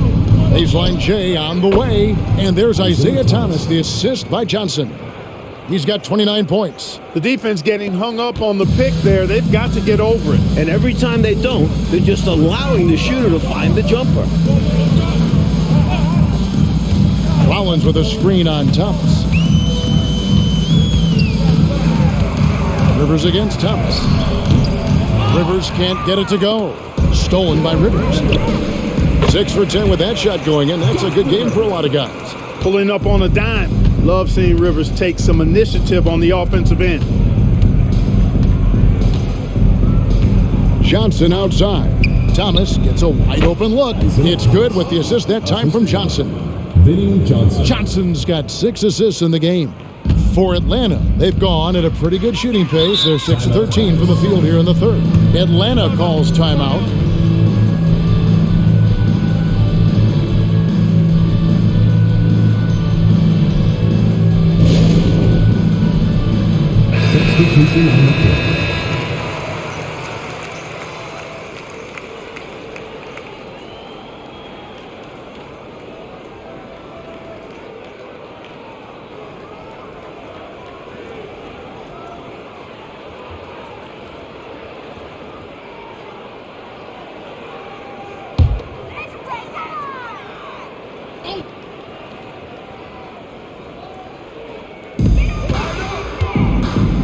Speaker 1: Baseline J on the way. And there's Isaiah Thomas, the assist by Johnson. He's got 29 points.
Speaker 4: The defense getting hung up on the pick there. They've got to get over it.
Speaker 2: And every time they don't, they're just allowing the shooter to find the jumper.
Speaker 1: Rollins with a screen on Thomas. Rivers against Thomas. Rivers can't get it to go. Stolen by Rivers. 6 for 10 with that shot going in. That's a good game for a lot of guys.
Speaker 4: Pulling up on a dime. Love seeing Rivers take some initiative on the offensive end.
Speaker 1: Johnson outside. Thomas gets a wide open look. It's good with the assist that time from Johnson. Johnson's got 6 assists in the game. For Atlanta, they've gone at a pretty good shooting pace. They're 6 of 13 from the field here in the third. Atlanta calls timeout.
Speaker 3: Substitution on the court.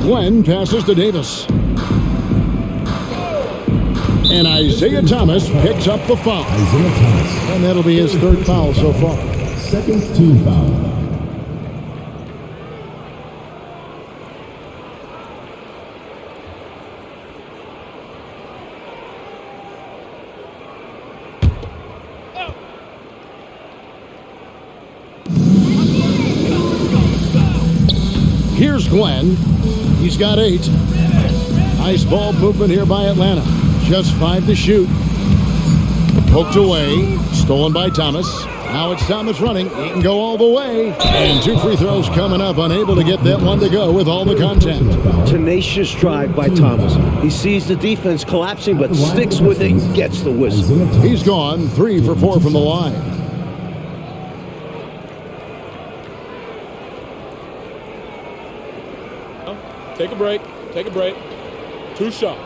Speaker 1: Glenn passes to Davis. And Isaiah Thomas picks up the foul.
Speaker 3: Isaiah Thomas.
Speaker 1: And that'll be his 3rd foul so far.
Speaker 3: Second team foul.
Speaker 1: Here's Glenn. He's got 8. Nice ball movement here by Atlanta. Just 5 to shoot. Poked away. Stolen by Thomas. Now it's Thomas running. He can go all the way. And 2 free throws coming up. Unable to get that one to go with all the contact.
Speaker 2: Tenacious drive by Thomas. He sees the defense collapsing, but sticks with it and gets the whistle.
Speaker 1: He's gone 3 for 4 from the line.
Speaker 5: Take a break. Take a break. 2 shots.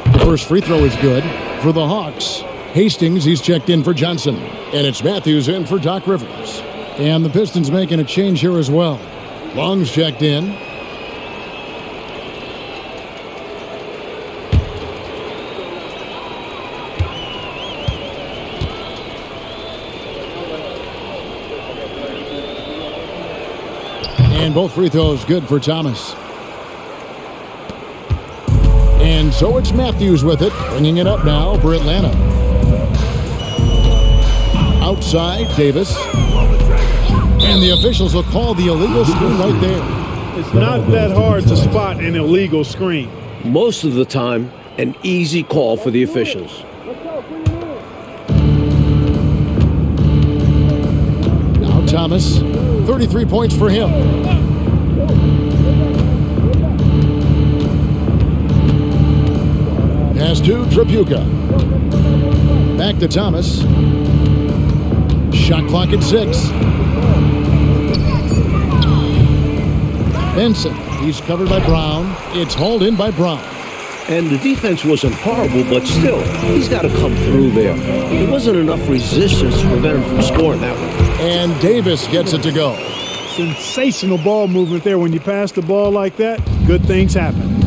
Speaker 1: The first free throw is good for the Hawks. Hastings, he's checked in for Johnson. And it's Matthews in for Doc Rivers. And the Pistons making a change here as well. Long's checked in. And both free throws good for Thomas. And so it's Matthews with it, bringing it up now for Atlanta. Outside, Davis. And the officials will call the illegal screen right there.
Speaker 4: It's not that hard to spot an illegal screen.
Speaker 2: Most of the time, an easy call for the officials.
Speaker 1: Now Thomas, 33 points for him. Pass to Tripucka. Back to Thomas. Shot clock at 6. Benson, he's covered by Brown. It's hauled in by Brown.
Speaker 2: And the defense wasn't horrible, but still, he's got to come through there. There wasn't enough resistance to prevent him from scoring that one.
Speaker 1: And Davis gets it to go.
Speaker 4: Sensational ball movement there. When you pass the ball like that, good things happen.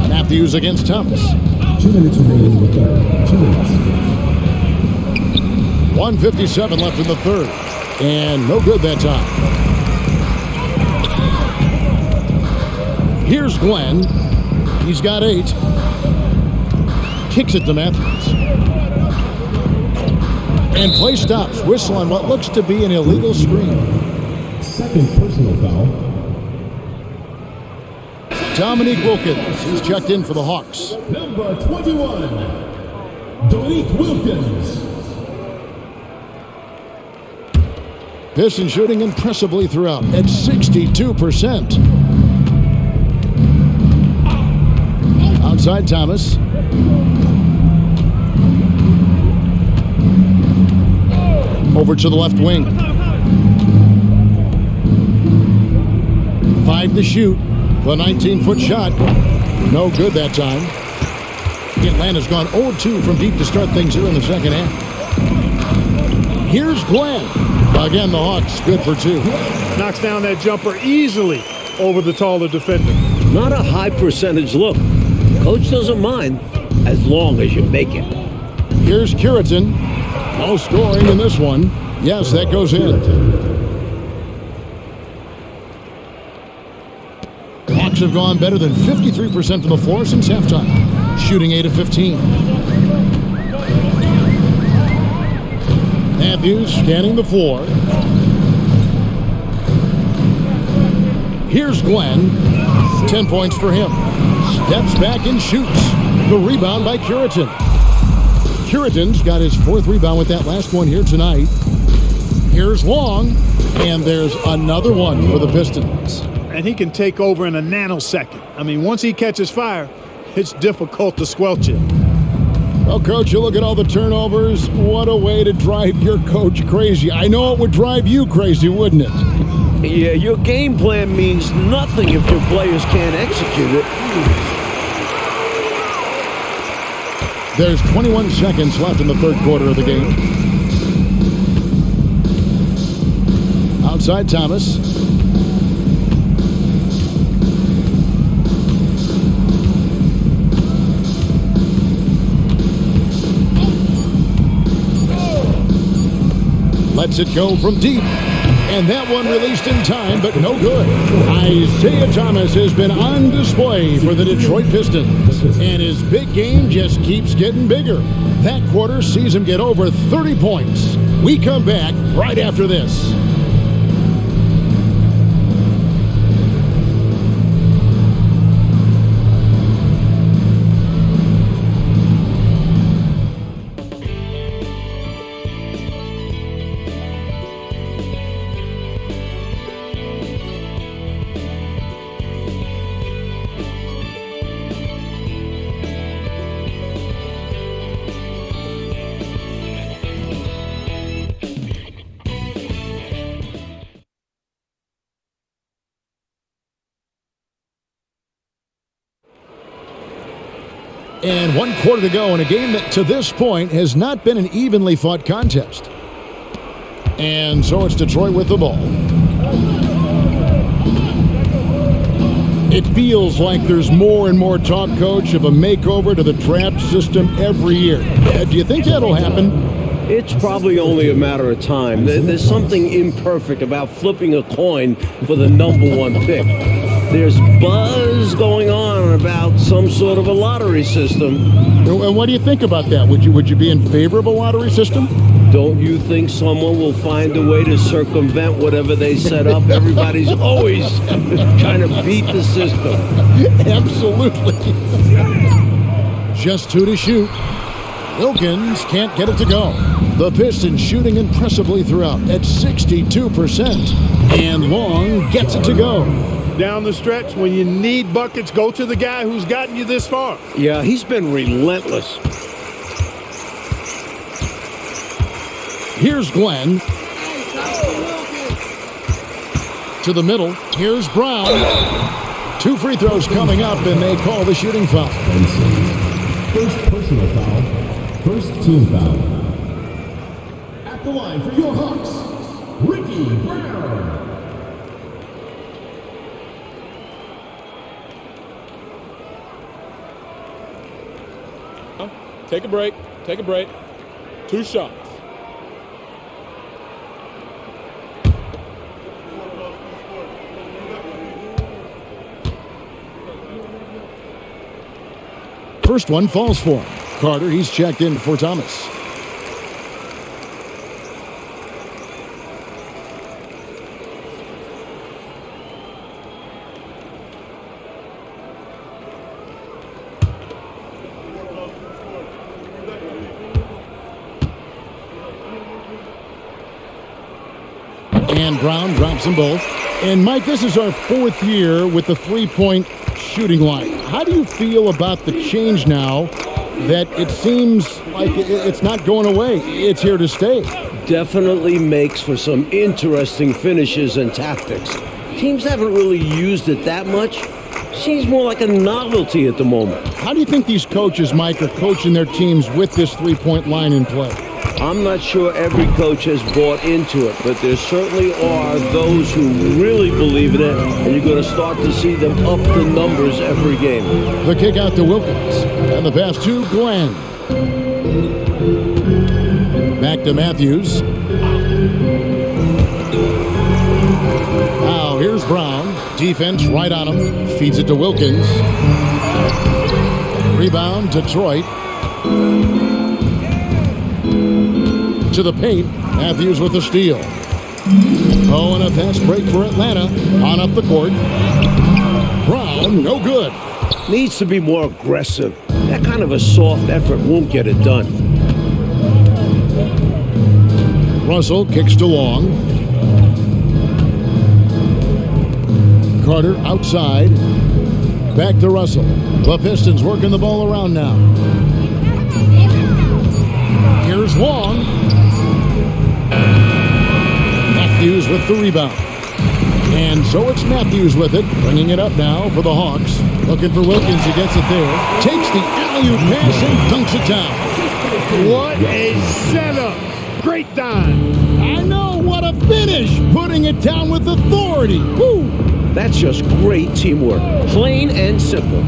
Speaker 1: Matthews against Thomas.
Speaker 3: 2 minutes remaining in the third. 2 minutes.
Speaker 1: 1:57 left in the third. And no good that time. Here's Glenn. He's got 8. Kicks it to Matthews. And play stops. Whistle on what looks to be an illegal screen.
Speaker 3: Second personal foul.
Speaker 1: Dominique Wilkins. He's checked in for the Hawks.
Speaker 3: Number 21, Dominique Wilkins.
Speaker 1: Pistons shooting impressively throughout at 62%. Outside Thomas. Over to the left wing. 5 to shoot. The 19-foot shot. No good that time. Atlanta's gone 0-2 from deep to start things here in the second half. Here's Glenn. Again, the Hawks good for 2.
Speaker 4: Knocks down that jumper easily over the taller defender.
Speaker 2: Not a high percentage look. Coach doesn't mind as long as you make it.
Speaker 1: Here's Curitan. No scoring in this one. Yes, that goes in. Hawks have gone better than 53% from the floor since halftime, shooting 8 of 15. Matthews scanning the floor. Here's Glenn. 10 points for him. Steps back and shoots. The rebound by Curitan. Curitan's got his 4th rebound with that last one here tonight. Here's Long, and there's another one for the Pistons.
Speaker 4: And he can take over in a nanosecond. I mean, once he catches fire, it's difficult to squelch it.
Speaker 1: Well, Coach, you look at all the turnovers. What a way to drive your coach crazy. I know it would drive you crazy, wouldn't it?
Speaker 2: Yeah, your game plan means nothing if your players can't execute it.
Speaker 1: There's 21 seconds left in the third quarter of the game. Outside Thomas. Lets it go from deep. And that one released in time, but no good. Isaiah Thomas has been on display for the Detroit Pistons. And his big game just keeps getting bigger. That quarter sees him get over 30 points. We come back right after this. And 1 quarter to go in a game that to this point has not been an evenly fought contest. And so it's Detroit with the ball. It feels like there's more and more talk, Coach, of a makeover to the draft system every year. Do you think that'll happen?
Speaker 2: It's probably only a matter of time. There's something imperfect about flipping a coin for the #1 pick. There's buzz going on about some sort of a lottery system.
Speaker 1: And what do you think about that? Would you be in favor of a lottery system?
Speaker 2: Don't you think someone will find a way to circumvent whatever they set up? Everybody's always trying to beat the system.
Speaker 1: Absolutely. Just 2 to shoot. Wilkins can't get it to go. The Pistons shooting impressively throughout at 62%. And Long gets it to go.
Speaker 4: Down the stretch, when you need buckets, go to the guy who's gotten you this far.
Speaker 2: Yeah, he's been relentless.
Speaker 1: Here's Glenn. To the middle. Here's Brown. 2 free throws coming up, and they call the shooting foul.
Speaker 3: First personal foul. First team foul. At the line for your Hawks, Ricky Brown.
Speaker 5: Take a break. Take a break. 2 shots.
Speaker 1: First one falls for him. Carter, he's checked in for Thomas. And Brown drops them both. And Mike, this is our 4th year with the three-point shooting line. How do you feel about the change now that it seems like it's not going away? It's here to stay.
Speaker 2: Definitely makes for some interesting finishes and tactics. Teams haven't really used it that much. Seems more like a novelty at the moment.
Speaker 1: How do you think these coaches, Mike, are coaching their teams with this three-point line in play?
Speaker 2: I'm not sure every coach has bought into it, but there certainly are those who really believe in it, and you're going to start to see them up the numbers every game.
Speaker 1: The kick out to Wilkins, and the pass to Glenn. Back to Matthews. Now here's Brown. Defense right on him. Feeds it to Wilkins. Rebound, Detroit. To the paint. Matthews with the steal. Oh, and a fast break for Atlanta. On up the court. Brown, no good.
Speaker 2: Needs to be more aggressive. That kind of a soft effort won't get it done.
Speaker 1: Russell kicks to Long. Carter outside. Back to Russell. The Pistons working the ball around now. Here's Long. Matthews with the rebound. And so it's Matthews with it, bringing it up now for the Hawks. Looking for Wilkins, he gets it there. Takes the alley-oop pass and dunks it down.
Speaker 4: What a setup. Great dime.
Speaker 1: I know, what a finish. Putting it down with authority. Woo!
Speaker 2: That's just great teamwork. Plain and simple.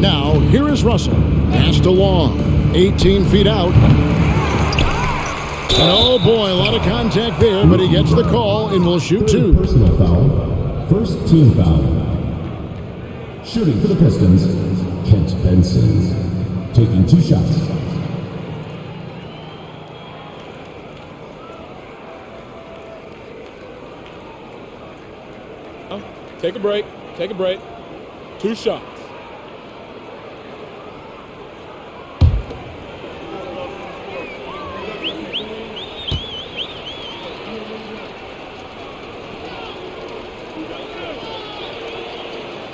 Speaker 1: Now, here is Russell. Pass to Long. 18 feet out. And oh boy, a lot of contact there, but he gets the call and will shoot 2.
Speaker 3: Personal foul. First team foul. Shooting for the Pistons, Kent Benson. Taking 2 shots.
Speaker 5: Take a break. Take a break. 2 shots.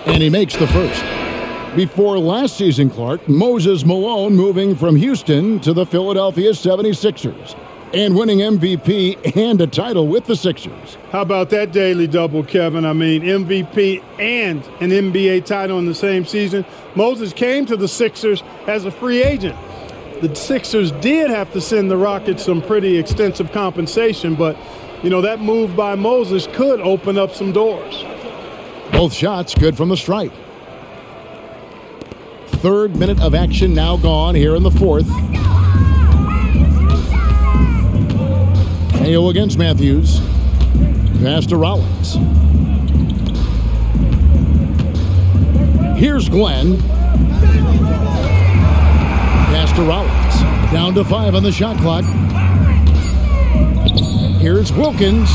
Speaker 1: And he makes the first. Before last season, Clark, Moses Malone moving from Houston to the Philadelphia 76ers and winning MVP and a title with the Sixers.
Speaker 4: How about that daily double, Kevin? I mean, MVP and an NBA title in the same season. Moses came to the Sixers as a free agent. The Sixers did have to send the Rockets some pretty extensive compensation, but, you know, that move by Moses could open up some doors.
Speaker 1: Both shots good from the stripe. 3rd minute of action now gone here in the 4th. Mayo against Matthews. Pass to Rollins. Here's Glenn. Pass to Rollins. Down to 5 on the shot clock. Here's Wilkins.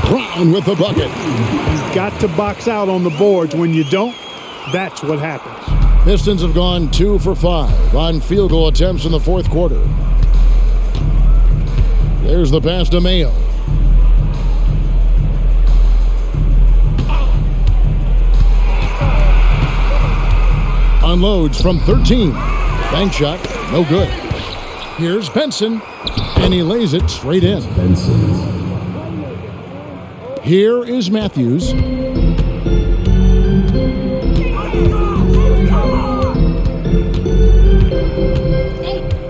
Speaker 1: Brown with the bucket.
Speaker 4: You've got to box out on the boards. When you don't, that's what happens.
Speaker 1: Pistons have gone 2 for 5 on field goal attempts in the fourth quarter. There's the pass to Mayo. Unloads from 13. Bank shot, no good. Here's Benson, and he lays it straight in. Here is Matthews.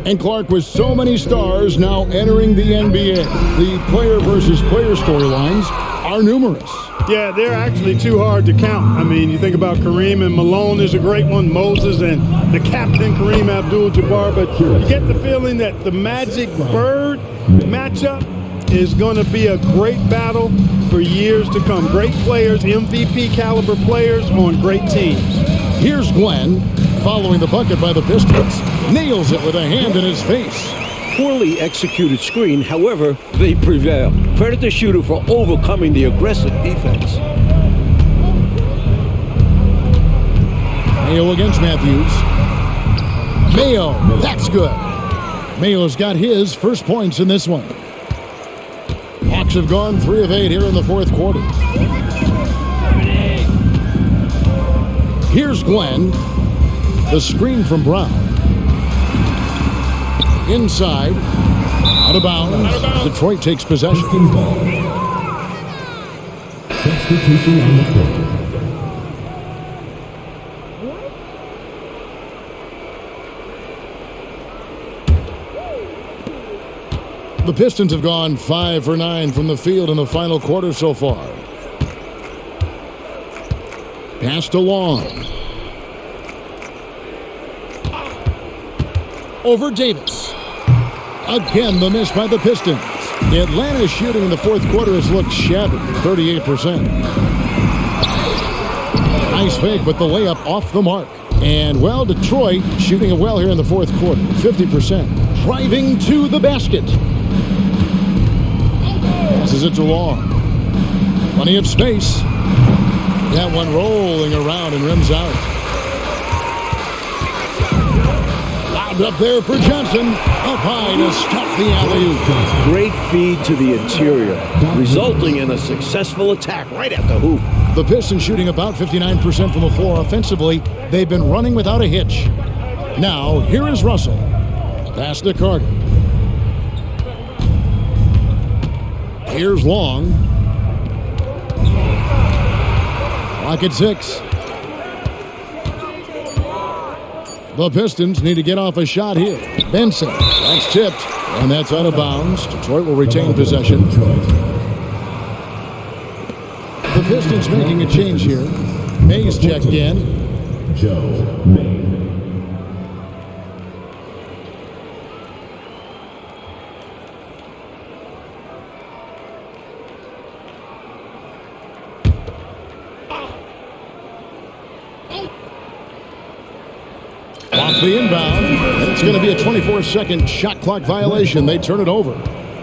Speaker 1: And Clark, with so many stars now entering the NBA, the player versus player storylines are numerous.
Speaker 4: Yeah, they're actually too hard to count. I mean, you think about Kareem and Malone is a great one, Moses and the captain Kareem Abdul-Jabbar, but you get the feeling that the Magic Bird matchup is going to be a great battle for years to come. Great players, MVP caliber players on great teams.
Speaker 1: Here's Glenn, following the bucket by the Pistons. Nails it with a hand in his face.
Speaker 2: Poorly executed screen, however, they prevail. Credit the shooter for overcoming the aggressive defense.
Speaker 1: Mayo against Matthews. Mayo, that's good. Mayo's got his first points in this one. Hawks have gone 3 of 8 here in the fourth quarter. Here's Glenn. The screen from Brown. Inside. Out of bounds. Detroit takes possession.
Speaker 3: Substitution on the court.
Speaker 1: The Pistons have gone 5 for 9 from the field in the final quarter so far. Pass to Long. Over Davis. Again, the miss by the Pistons. Atlanta's shooting in the fourth quarter has looked shabby, 38%. Nice fake, but the layup off the mark. And, well, Detroit shooting it well here in the fourth quarter, 50%. Driving to the basket. Passes it to Long. Plenty of space. That one rolling around and rims out. Lobbed up there for Johnson. Up high to stop the alley-oop.
Speaker 2: Great feed to the interior, resulting in a successful attack right at the hoop.
Speaker 1: The Pistons shooting about 59% from the floor offensively. They've been running without a hitch. Now, here is Russell. Pass to Carter. Here's Long. Clock at 6. The Pistons need to get off a shot here. Benson. That's tipped. And that's out of bounds. Detroit will retain possession. The Pistons making a change here. Mays checked in.
Speaker 3: Joe May.
Speaker 1: Off the inbound. It's going to be a 24-second shot clock violation. They turn it over.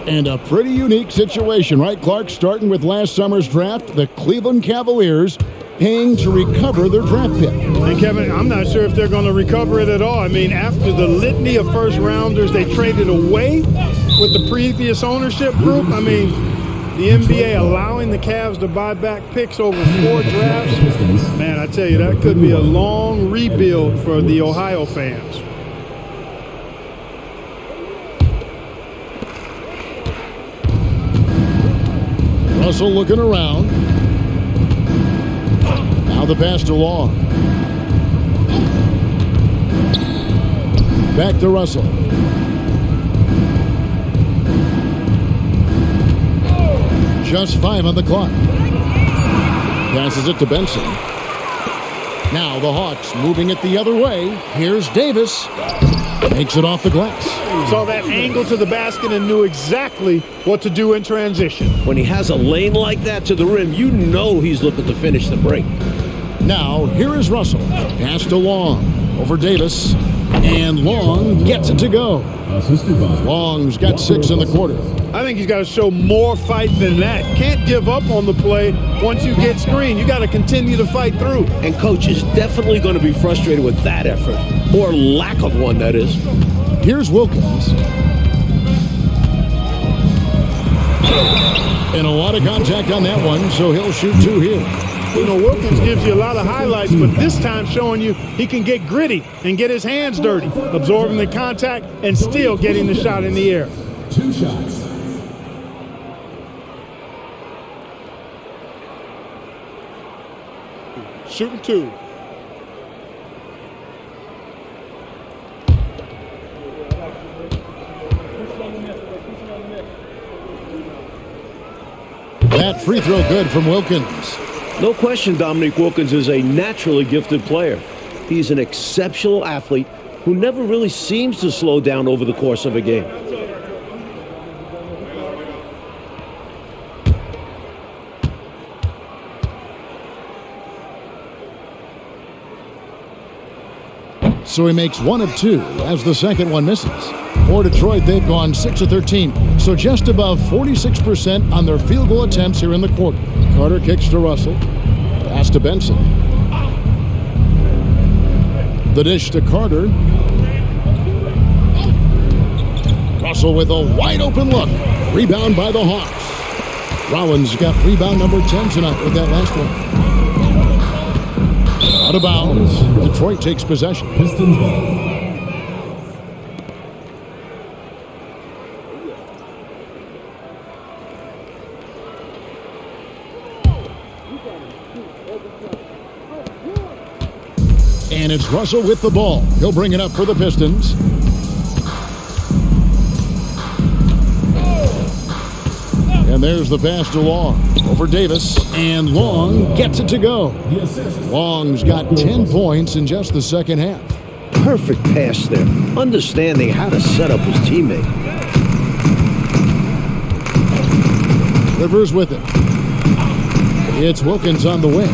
Speaker 1: And a pretty unique situation, right, Clark? Starting with last summer's draft, the Cleveland Cavaliers paying to recover their draft pick.
Speaker 4: And Kevin, I'm not sure if they're going to recover it at all. I mean, after the litany of first-rounders they traded away with the previous ownership group, I mean, the NBA allowing the Cavs to buy back picks over 4 drafts, man, I tell you, that could be a long rebuild for the Ohio fans.
Speaker 1: Russell looking around. Now the pass to Long. Back to Russell. Just 5 on the clock. Passes it to Benson. Now the Hawks moving it the other way. Here's Davis. Makes it off the glass.
Speaker 4: Saw that angle to the basket and knew exactly what to do in transition.
Speaker 2: When he has a lane like that to the rim, you know he's looking to finish the break.
Speaker 1: Now, here is Russell. Pass to Long. Over Davis. And Long gets it to go. Long's got 6 in the quarter.
Speaker 4: I think he's got to show more fight than that. Can't give up on the play once you get screened. You got to continue to fight through.
Speaker 2: And coach is definitely going to be frustrated with that effort, or lack of one, that is.
Speaker 1: Here's Wilkins. And a lot of contact on that one, so he'll shoot 2 here.
Speaker 4: You know, Wilkins gives you a lot of highlights, but this time showing you he can get gritty and get his hands dirty, absorbing the contact and still getting the shot in the air.
Speaker 3: 2 shots.
Speaker 5: Shooting 2.
Speaker 1: That free throw good from Wilkins.
Speaker 2: No question Dominique Wilkins is a naturally gifted player. He's an exceptional athlete who never really seems to slow down over the course of a game.
Speaker 1: So he makes 1 of 2 as the second one misses. For Detroit, they've gone 6 of 13, so just above 46% on their field goal attempts here in the quarter. Carter kicks to Russell. Pass to Benson. The dish to Carter. Russell with a wide open look. Rebound by the Hawks. Rollins got rebound number 10 tonight with that last one. Out of bounds. Detroit takes possession.
Speaker 3: Pistons ball.
Speaker 1: And it's Russell with the ball. He'll bring it up for the Pistons. And there's the pass to Long. Over Davis. And Long gets it to go. Long's got 10 points in just the second half.
Speaker 2: Perfect pass there, understanding how to set up his teammate.
Speaker 1: Rivers with it. It's Wilkins on the wing.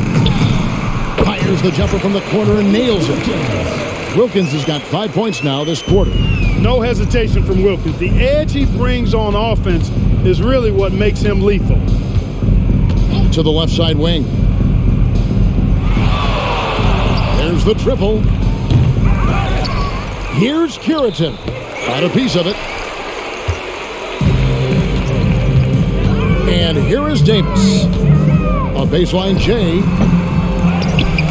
Speaker 1: Fires the jumper from the corner and nails it. Wilkins has got 5 points now this quarter.
Speaker 4: No hesitation from Wilkins. The edge he brings on offense is really what makes him lethal.
Speaker 1: To the left side wing. There's the triple. Here's Curitan. Got a piece of it. And here is Davis. A baseline J.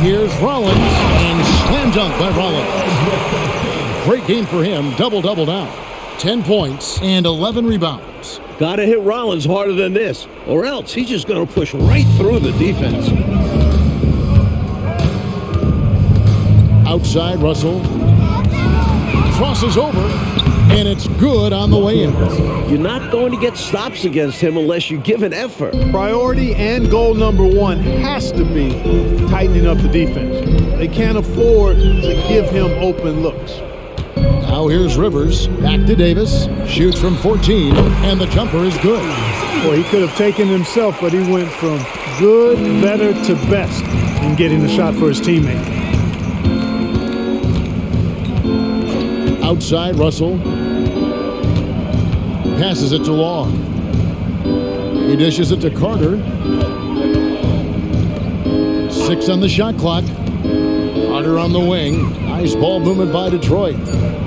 Speaker 1: Here's Rollins, and slam dunk by Rollins. Great game for him, double-double now. 10 points and 11 rebounds.
Speaker 2: Gotta hit Rollins harder than this, or else he's just gonna push right through the defense.
Speaker 1: Outside, Russell. Crosses over, and it's good on the way in.
Speaker 2: You're not going to get stops against him unless you give an effort.
Speaker 4: Priority and goal number 1 has to be tightening up the defense. They can't afford to give him open looks.
Speaker 1: Now here's Rivers, back to Davis, shoots from 14, and the jumper is good.
Speaker 4: Boy, he could have taken himself, but he went from good, better to best in getting the shot for his teammate.
Speaker 1: Outside, Russell. Passes it to Long. He dishes it to Carter. 6 on the shot clock. Carter on the wing. Nice ball movement by Detroit.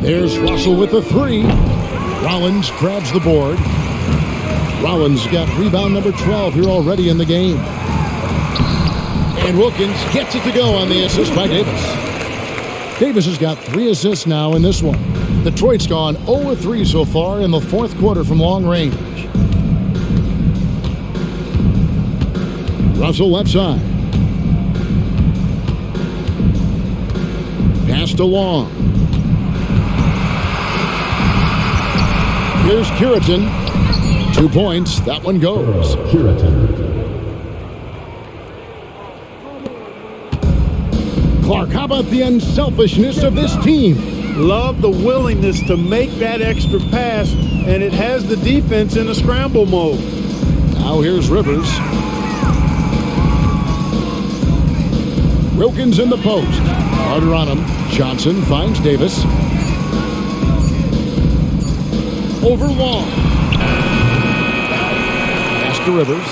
Speaker 1: There's Russell with the 3. Rollins grabs the board. Rollins got rebound number 12 here already in the game. And Wilkins gets it to go on the assist by Davis. Davis has got 3 assists now in this one. Detroit's gone 0-3 so far in the fourth quarter from long range. Russell left side. Pass to Long. Here's Curitan. 2 points. That one goes. Clark, how about the unselfishness of this team?
Speaker 4: Love the willingness to make that extra pass, and it has the defense in a scramble mode.
Speaker 1: Now here's Rivers. Wilkins in the post. Carter on him. Johnson finds Davis. Over Long. Pass to Rivers.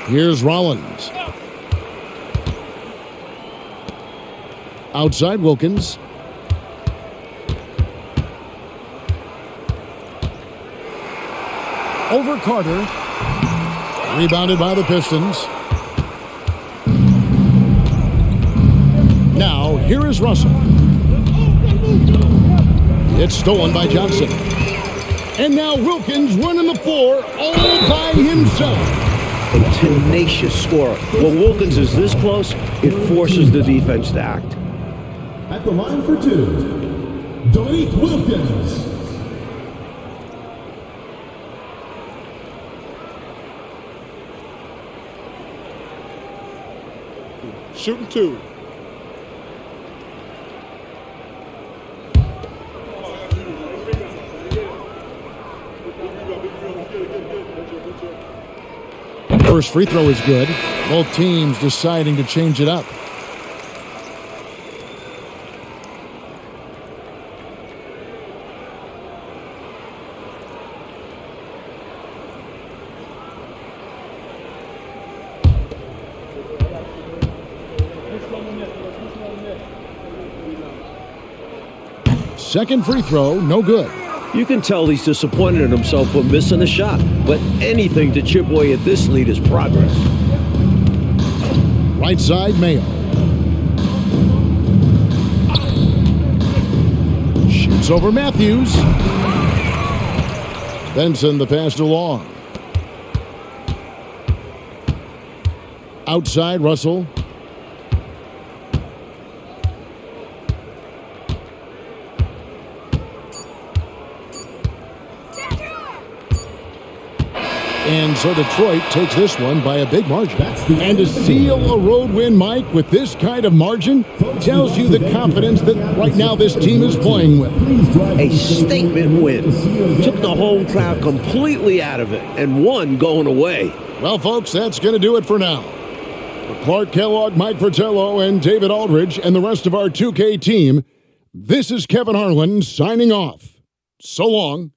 Speaker 1: Here's Rollins. Outside Wilkins. Over Carter. Rebounded by the Pistons. Now, here is Russell. It's stolen by Johnson. And now Wilkins running the floor all by himself.
Speaker 2: A tenacious scorer. When Wilkins is this close, it forces the defense to act.
Speaker 3: At the line for two, Dominique Wilkins.
Speaker 5: Shooting 2.
Speaker 1: First free throw is good. Both teams deciding to change it up. Second free throw, no good.
Speaker 2: You can tell he's disappointed in himself for missing a shot, but anything to chip away at this lead is progress.
Speaker 1: Right side, Mayo. Shoots over Matthews. Benson the pass to Long. Outside, Russell. And so Detroit takes this one by a big margin. And to seal a road win, Mike, with this kind of margin, tells you the confidence that right now this team is playing with.
Speaker 2: A statement win. Took the home crowd completely out of it and won going away.
Speaker 1: Well, folks, that's going to do it for now. For Clark Kellogg, Mike Fratello, and David Aldridge, and the rest of our 2K team, this is Kevin Harlan signing off. So long.